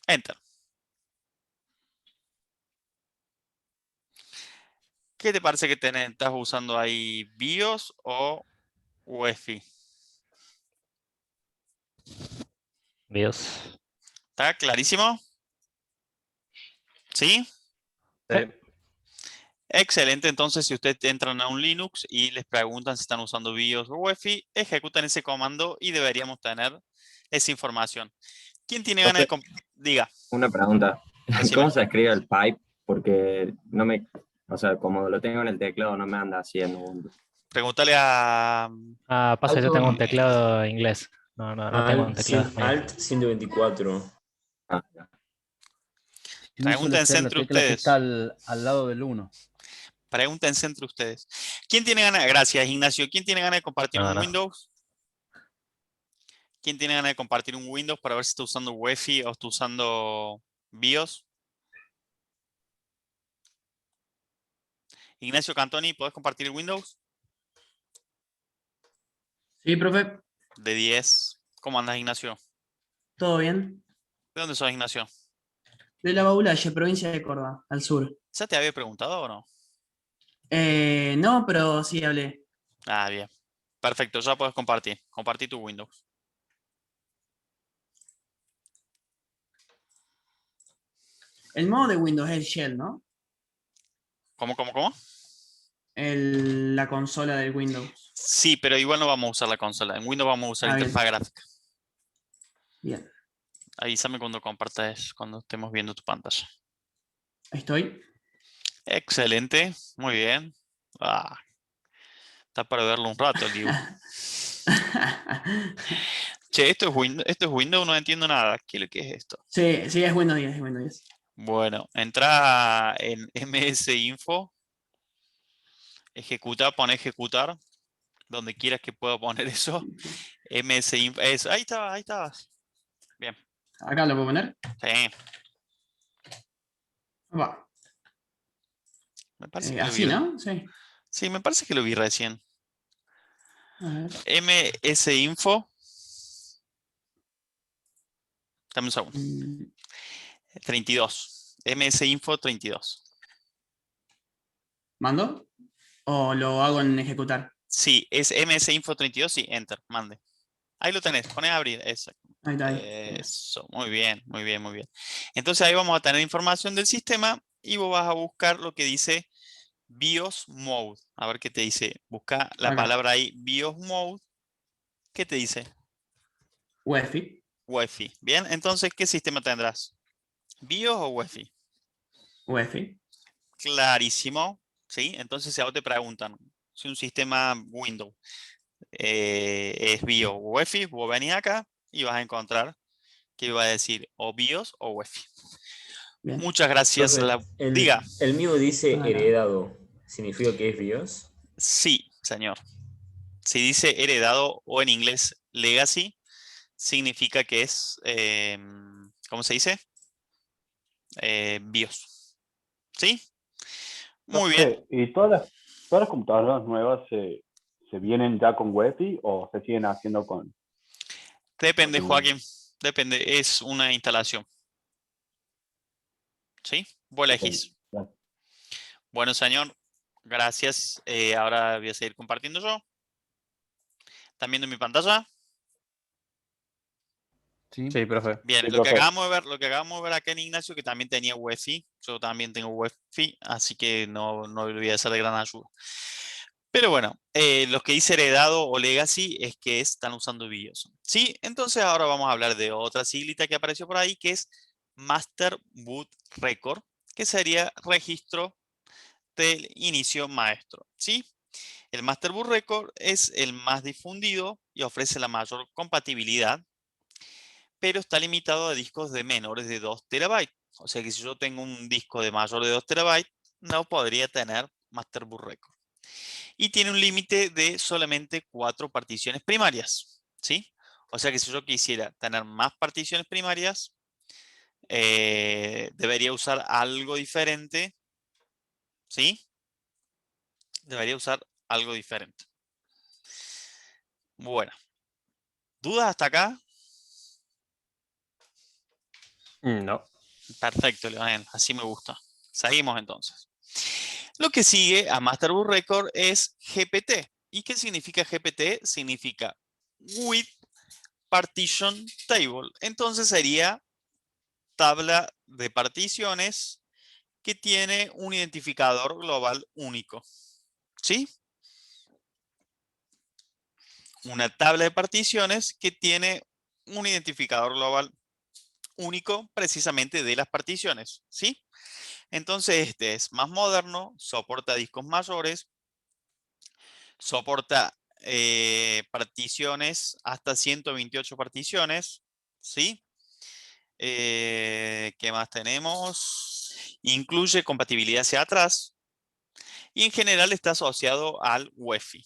Enter. ¿Qué te parece que estás usando ahí, BIOS o UEFI? BIOS. ¿Está clarísimo? ¿Sí? Sí. Excelente, entonces si ustedes entran a un Linux y les preguntan si están usando BIOS o UEFI, ejecutan ese comando y deberíamos tener esa información. ¿Quién tiene ganas de... Diga. Una pregunta. Decime. ¿Cómo se escribe el pipe? Porque no me... O sea, como lo tengo en el teclado, no me anda haciendo un... Pregúntale a... Ah, pasa, yo tengo un teclado inglés. No tengo un teclado español. Alt 124. Si no suele Pregúntense ser la entre tecla que ustedes. está al lado del 1. Pregúntense entre ustedes. ¿Quién tiene ganas? Gracias, Ignacio. ¿Quién tiene ganas de compartir un Windows? ¿Quién tiene ganas de compartir un Windows para ver si está usando UEFI o está usando BIOS? Ignacio Cantoni, ¿podés compartir el Windows? Sí, profe. De 10. ¿Cómo andas, Ignacio? ¿Todo bien? ¿De dónde sos, Ignacio? De La Baulalle, provincia de Córdoba, al sur. ¿Ya te había preguntado o no? No, pero sí hablé. Ah, bien. Perfecto, ya puedes compartir. Compartí tu Windows. El modo de Windows es el Shell, ¿no? ¿Cómo? La consola del Windows. Sí, pero igual no vamos a usar la consola. En Windows vamos a usar Bien. interfaz gráfica. Bien. Avísame cuando compartas, cuando estemos viendo tu pantalla. Ahí estoy. Excelente, muy bien. Está para verlo un rato el dibujo. Che, esto es Windows, no entiendo nada. ¿Qué es esto? Sí, es Windows 10, es Windows 10. Bueno, entra en MS Info. Pon ejecutar. Donde quieras que pueda poner eso. MS Info. Eso. Ahí estabas. Bien. ¿Acá lo puedo poner? Sí. Va. Me parece que así, lo vi. ¿no? Sí. Sí, me parece que lo vi recién. A ver. MS Info. Dame un segundo. 32. MS Info 32. ¿Mando? ¿O lo hago en ejecutar? Sí, es MS Info 32, sí, enter, mande. Ahí lo tenés, pones a abrir, exacto. Ahí está. Eso, muy bien. Entonces ahí vamos a tener información del sistema y vos vas a buscar lo que dice BIOS Mode. A ver qué te dice. Busca la Acá. palabra ahí, BIOS Mode. ¿Qué te dice? UEFI. UEFI. Bien, entonces, ¿qué sistema tendrás? ¿BIOS o UEFI? UEFI. Clarísimo. ¿Sí? Entonces, si ahora te preguntan si un sistema Windows es BIOS o UEFI, vos venís acá y vas a encontrar que va a decir o BIOS o UEFI. Bien. Muchas gracias. Profe, Diga. el mío dice Ah, no. heredado. ¿Significa que es BIOS? Sí, señor. Si dice heredado o en inglés legacy, significa que es, ¿cómo se dice? BIOS. ¿Sí? Muy bien. ¿Y todas las computadoras nuevas se vienen ya con UEFI o se siguen haciendo con...? Depende, Joaquín. Depende. Es una instalación. ¿Sí? Vos elegís. Bueno, señor. Gracias. Ahora voy a seguir compartiendo yo. ¿Están viendo mi pantalla? Sí, profe. Bien, Sí, lo que profe. acabamos de ver acá en Ignacio, que también tenía UEFI. Yo también tengo UEFI, así que no le voy a ser de gran ayuda. Pero bueno, los que dice heredado o legacy es que están usando BIOS. ¿Sí? Entonces ahora vamos a hablar de otra siglita que apareció por ahí, que es Master Boot Record, que sería registro del inicio maestro. ¿Sí? El Master Boot Record es el más difundido y ofrece la mayor compatibilidad, pero está limitado a discos de menores de 2 terabytes. O sea que si yo tengo un disco de mayor de 2 terabytes, no podría tener Master Boot Record. Y tiene un límite de solamente 4 particiones primarias. ¿Sí? O sea que si yo quisiera tener más particiones primarias, debería usar algo diferente. ¿Sí? Debería usar algo diferente. Bueno. ¿Dudas hasta acá? No. Perfecto, Leonel. Así me gusta. Seguimos entonces. Lo que sigue a Master Boot Record es GPT. ¿Y qué significa GPT? Significa With Partition Table. Entonces sería tabla de particiones que tiene un identificador global único. ¿Sí? Una tabla de particiones que tiene un identificador global único precisamente de las particiones. ¿Sí? Entonces este es más moderno, soporta discos mayores, soporta particiones hasta 128 particiones, ¿sí? ¿Qué más tenemos? Incluye compatibilidad hacia atrás y en general está asociado al UEFI,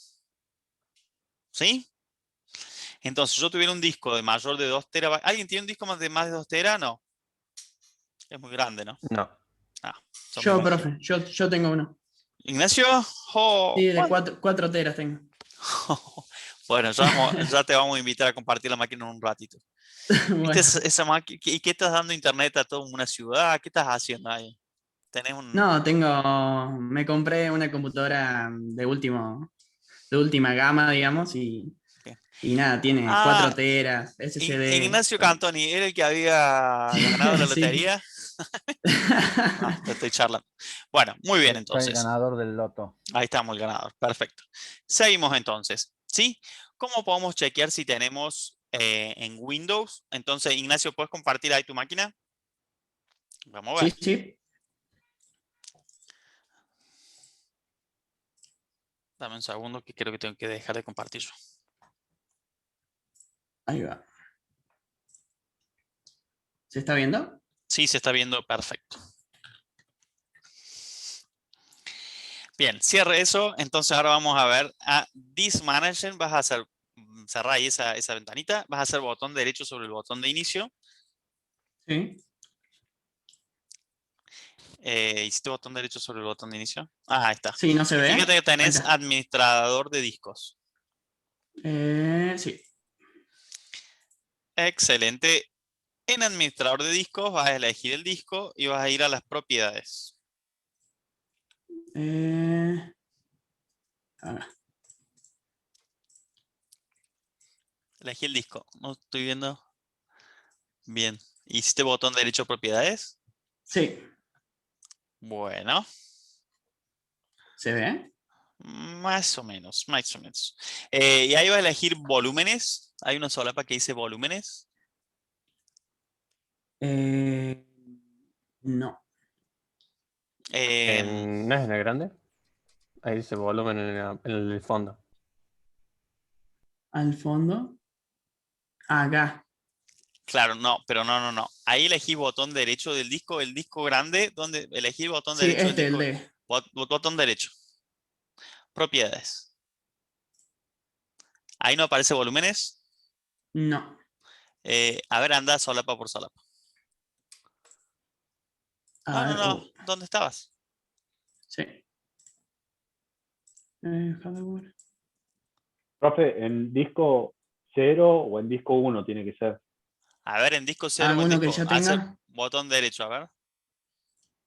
¿sí? Entonces, yo tuviera un disco de mayor de 2 terabytes. ¿Alguien tiene un disco de más de 2 teras? No. Es muy grande, ¿no? No. Ah, Yo, profe, yo tengo uno. ¿Ignacio? Oh, Sí, de 4 teras tengo. Bueno, ya te vamos a invitar a compartir la máquina en un ratito. Bueno. ¿Viste esa máquina? ¿Y qué estás dando internet a toda una ciudad? ¿Qué estás haciendo ahí? ¿Tenés un...? No, me compré una computadora de última gama, digamos, y nada, tiene 4 teras, SSD. Ignacio Cantoni, ¿era el que había ganado la Sí. lotería? No, te estoy charlando. Bueno, muy bien Soy entonces. el ganador del loto. Ahí estamos, el ganador. Perfecto. Seguimos entonces. ¿Sí? ¿Cómo podemos chequear si tenemos en Windows? Entonces, Ignacio, ¿puedes compartir ahí tu máquina? Vamos a ver. Sí. Dame un segundo que creo que tengo que dejar de compartir yo. Ahí va. ¿Se está viendo? Sí, se está viendo perfecto. Bien, cierre eso. Entonces ahora vamos a ver a Disk Manager. Vas a hacer, cerrar ahí esa ventanita. Vas a hacer botón derecho sobre el botón de inicio. Sí. ¿Hiciste botón derecho sobre el botón de inicio? Ah, ahí está. Sí, no se Y ve. fíjate que tenés Ahí está. administrador de discos. Sí. Excelente. En administrador de discos vas a elegir el disco y vas a ir a las propiedades. Elegí el disco. No estoy viendo. Bien. ¿Hiciste botón derecho propiedades? Sí. Bueno. ¿Se ve? Más o menos, más o menos. Y ahí va a elegir volúmenes. Hay una solapa que dice volúmenes. No. ¿No es en el grande? Ahí dice volumen en el fondo. Al fondo. Acá. Claro, no, pero no. Ahí elegí botón derecho del disco, el disco grande, donde elegí botón Sí, derecho del el disco. D. Botón derecho. Propiedades. Ahí no aparece volúmenes. No. A ver, anda solapa por solapa. A ver, No. ¿Dónde estabas? Sí. Hardware. Profe, ¿en disco 0 o en disco 1 tiene que ser? A ver, en disco 0 ¿Alguno que yo hace tenga? botón derecho, a ver.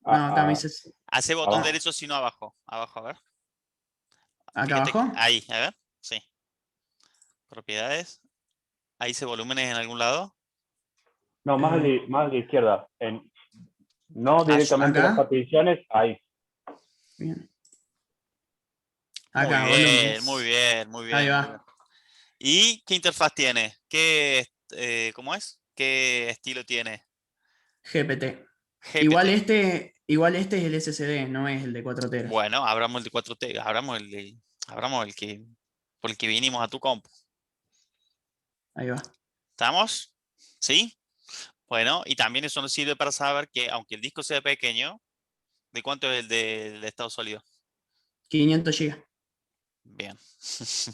No, acá me dice. Hace botón abajo. derecho, sino abajo. Abajo, a ver. ¿Acá abajo? Ahí, a ver. Sí. Propiedades. Ahí dice volúmenes en algún lado. No, más a la izquierda. No directamente ¿Acá? las particiones, ahí. Bien. Muy Acá, bien, volúmenes. muy bien, muy bien. Ahí muy va. bien. ¿Y qué interfaz tiene? ¿Cómo es? ¿Qué estilo tiene? GPT. GPT. Igual este es el SSD, no es el de 4 teras. Bueno, abramos el de 4T, abramos por el que vinimos a tu compu. Ahí va. ¿Estamos? ¿Sí? Bueno, y también eso nos sirve para saber que aunque el disco sea pequeño, ¿de cuánto es el del estado sólido? 500 GB. Bien,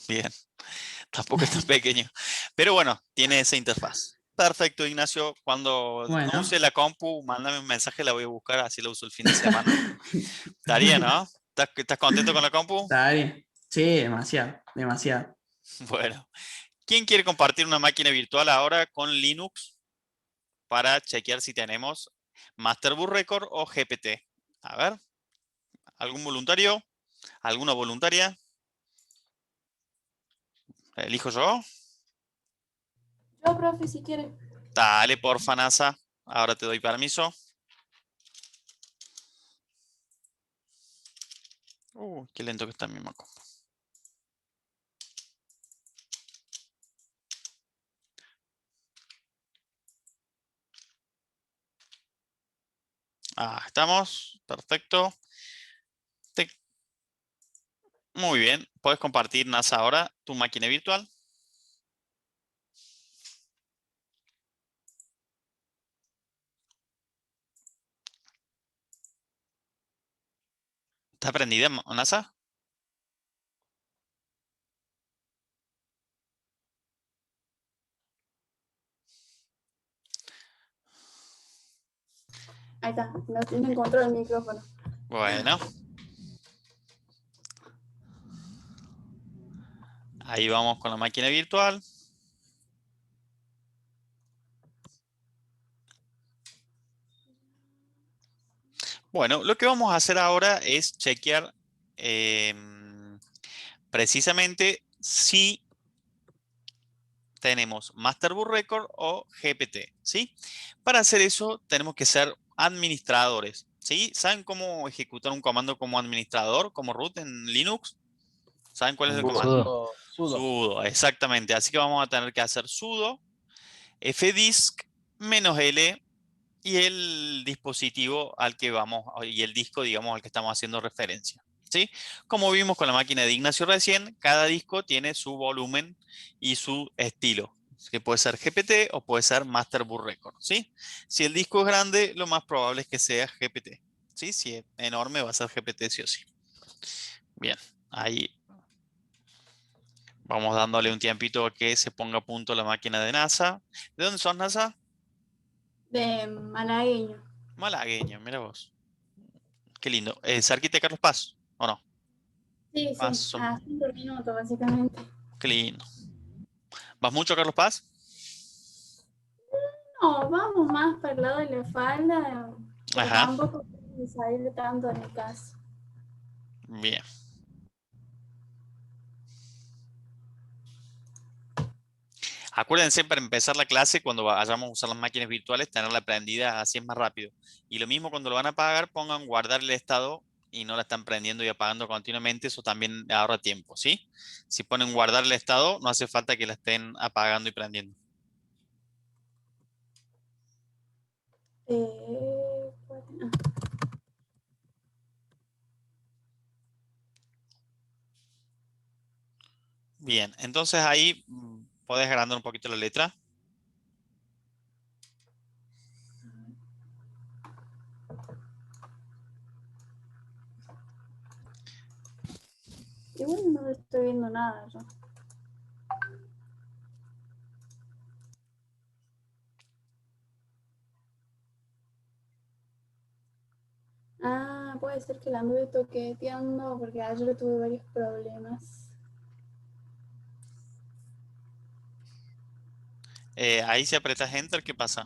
bien. Tampoco es tan pequeño. Pero bueno, tiene esa interfaz. Perfecto, Ignacio. Cuando Bueno. no use la compu, mándame un mensaje, la voy a buscar, así la uso el fin de semana. Estaría, ¿no? ¿Estás contento con la compu? Está bien. Sí, demasiado, demasiado. Bueno. ¿Quién quiere compartir una máquina virtual ahora con Linux para chequear si tenemos Master Boot Record o GPT? A ver, ¿algún voluntario? ¿Alguna voluntaria? ¿Elijo yo? Yo, profe, si quiere. Dale, porfa, NASA. Ahora te doy permiso. Qué lento que está mi Mac. Estamos. Perfecto. Muy bien. Puedes compartir, NASA, ahora tu máquina virtual. ¿Está prendida, NASA? Ahí está, no encontró el micrófono. Bueno. Ahí vamos con la máquina virtual. Bueno, lo que vamos a hacer ahora es chequear precisamente si tenemos Master Boot Record o GPT, ¿sí? Para hacer eso tenemos que ser administradores, ¿sí? ¿Saben cómo ejecutar un comando como administrador, como root en Linux? ¿Saben cuál es el comando? Sudo, exactamente. Así que vamos a tener que hacer sudo fdisk -l y el dispositivo al que vamos, y el disco, digamos, al que estamos haciendo referencia, ¿sí? Como vimos con la máquina de Ignacio recién, cada disco tiene su volumen y su estilo, que puede ser GPT o puede ser Master Boot Record, ¿sí? Si el disco es grande, lo más probable es que sea GPT, ¿sí? Si es enorme, va a ser GPT sí o sí. Bien, ahí vamos dándole un tiempito a que se ponga a punto la máquina de NASA. ¿De dónde sos, NASA? De malagueño. Malagueño, mira vos. Qué lindo. ¿Cerquita de Carlos Paz o no? Sí, sí, a 5 minutos básicamente. Qué lindo. ¿Vas mucho a Carlos Paz? No, vamos más para el lado de la falda. Ajá. Tampoco salir tanto en mi casa. Bien. Acuérdense para empezar la clase, cuando vayamos a usar las máquinas virtuales, tenerla prendida, así es más rápido. Y lo mismo cuando lo van a apagar, pongan guardar el estado y no la están prendiendo y apagando continuamente, eso también ahorra tiempo, ¿sí? Si ponen guardar el estado, no hace falta que la estén apagando y prendiendo. Bien, entonces ahí podés agrandar un poquito la letra. Igual no estoy viendo nada yo. Ah, puede ser que la anduve toqueteando porque ayer tuve varios problemas. Ahí si apretas Enter, ¿qué pasa?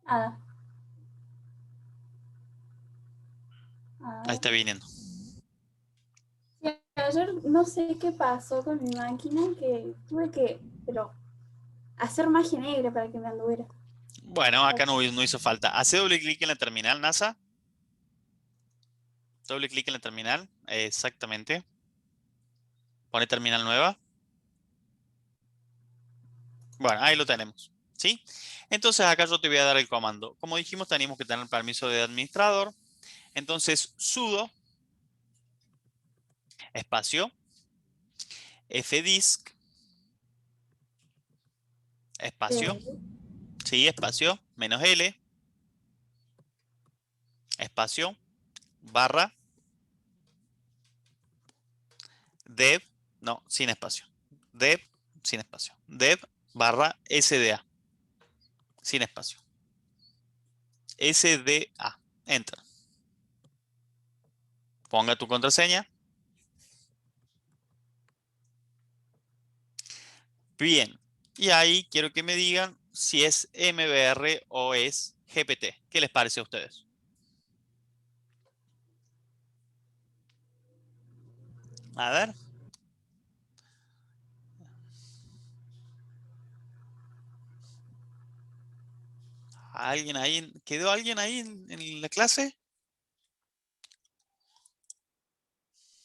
Ah. Ahí está viniendo. Sí, ayer no sé qué pasó con mi máquina que tuve que, pero hacer magia negra para que me anduviera. Bueno, acá no hizo falta. Hace doble clic en la terminal, NASA. Doble clic en la terminal. Exactamente. Pone terminal nueva. Bueno, ahí lo tenemos. ¿Sí? Entonces acá yo te voy a dar el comando. Como dijimos, tenemos que tener permiso de administrador. Entonces, sudo espacio fdisk espacio, sí, espacio, menos L, espacio, barra, dev, no, sin espacio, dev, sin espacio, dev, barra, SDA, sin espacio, SDA, enter. Ponga tu contraseña. Bien, y ahí quiero que me digan si es MBR o es GPT. ¿Qué les parece a ustedes? A ver. ¿Alguien ahí? ¿Quedó alguien ahí en la clase?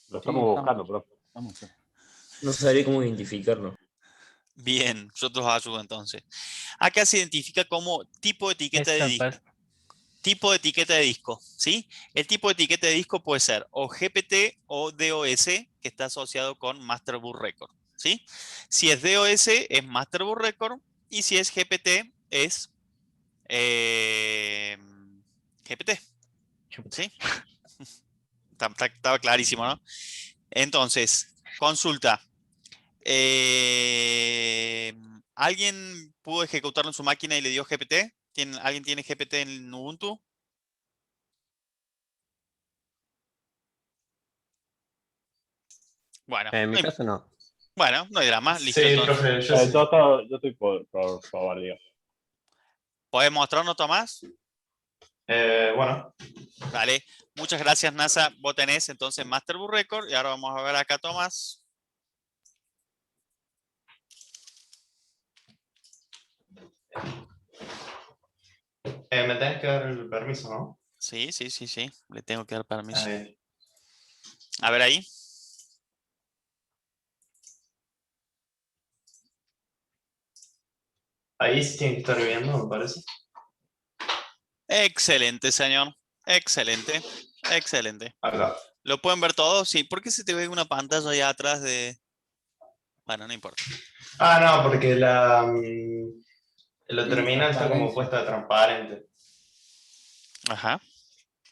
Lo estamos buscando, profe. No sabría cómo identificarlo. Bien, yo te los ayudo entonces. Acá se identifica como tipo de etiqueta de disco. Tipo de etiqueta de disco, ¿sí? El tipo de etiqueta de disco puede ser o GPT o DOS, que está asociado con Master Boot Record, ¿sí? Si es DOS, es Master Boot Record, y si es GPT, es GPT, ¿sí? Estaba clarísimo, ¿no? Entonces, consulta. ¿Alguien pudo ejecutarlo en su máquina y le dio GPT? ¿Alguien tiene GPT en Ubuntu? Bueno, En mi caso no. Bueno, no hay drama. Listo, Sí, entonces. profe, yo sí. Yo estoy por probar, digamos. ¿Podés mostrarnos, Tomás? Bueno. Vale. Muchas gracias, NASA. Vos tenés entonces Master Boot Record. Y ahora vamos a ver acá, Tomás. Me tenés que dar el permiso, ¿no? Sí. Le tengo que dar permiso. Bien. A ver ahí. Ahí sí tiene que estar viendo, me parece. Excelente, señor. Excelente. Excelente. Acá. ¿Lo pueden ver todos? Sí. ¿Por qué se te ve una pantalla allá atrás de...? Bueno, no importa. Ah, no, porque la terminal está como transparencia. puesta transparente. Ajá.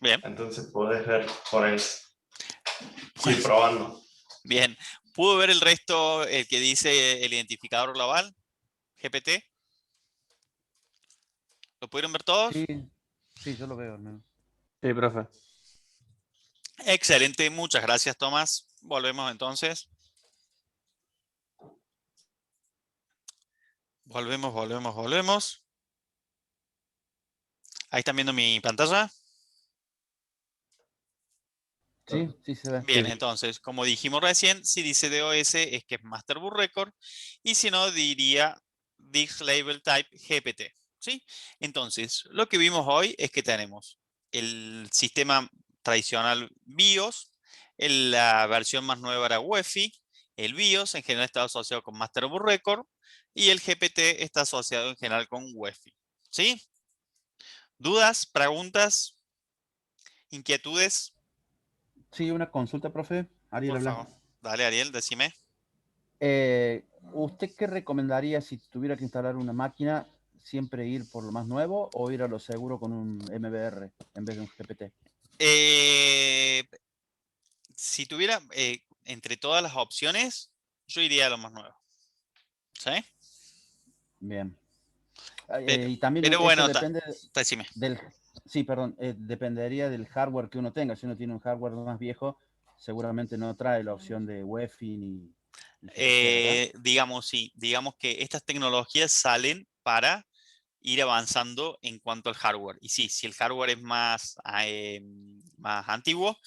Bien. Entonces podés ver por ahí. Estoy probando. Bien. ¿Pudo ver el resto, el que dice el identificador global? GPT. ¿Lo pudieron ver todos? Sí, yo lo veo, ¿no? Sí, profe. Excelente. Muchas gracias, Tomás. Volvemos entonces. Volvemos. Ahí están viendo mi pantalla. Sí, se ve. Bien, entonces, como dijimos recién, si dice DOS es que es Master Boot Record, y si no, diría Disk Label Type GPT, ¿sí? Entonces, lo que vimos hoy es que tenemos el sistema tradicional BIOS, la versión más nueva era UEFI, el BIOS en general está asociado con Master of Record y el GPT está asociado en general con UEFI. ¿Sí? ¿Dudas? ¿Preguntas? ¿Inquietudes? Sí, una consulta, profe. Ariel Por habla. favor. Dale, Ariel, decime. ¿Usted qué recomendaría si tuviera que instalar una máquina? ¿Siempre ir por lo más nuevo o ir a lo seguro con un MBR en vez de un GPT? Si tuviera entre todas las opciones, yo iría a lo más nuevo. ¿Sí? Bien. Pero, y también pero eso bueno, depende decime. dependería del hardware que uno tenga. Si uno tiene un hardware más viejo, seguramente no trae la opción de UEFI ni GPT, digamos, sí, digamos que estas tecnologías salen para ir avanzando en cuanto al hardware. Y sí, si el hardware es más antiguo,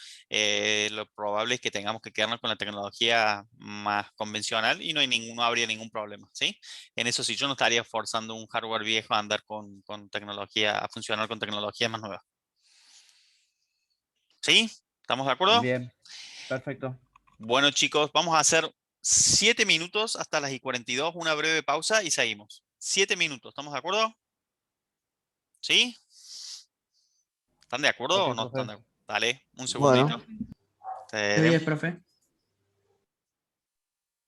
lo probable es que tengamos que quedarnos con la tecnología más convencional y no habría ningún problema, ¿sí? En eso sí, yo no estaría forzando un hardware viejo a andar con tecnología, a funcionar con tecnología más nueva. ¿Sí? ¿Estamos de acuerdo? Bien, perfecto. Bueno, chicos, vamos a hacer 7 minutos hasta las 42, una breve pausa y seguimos. 7 minutos, ¿estamos de acuerdo? ¿Sí? ¿Están de acuerdo Ok, o no profe. están de acuerdo? Dale, un Bueno. segundito. De 10, profe.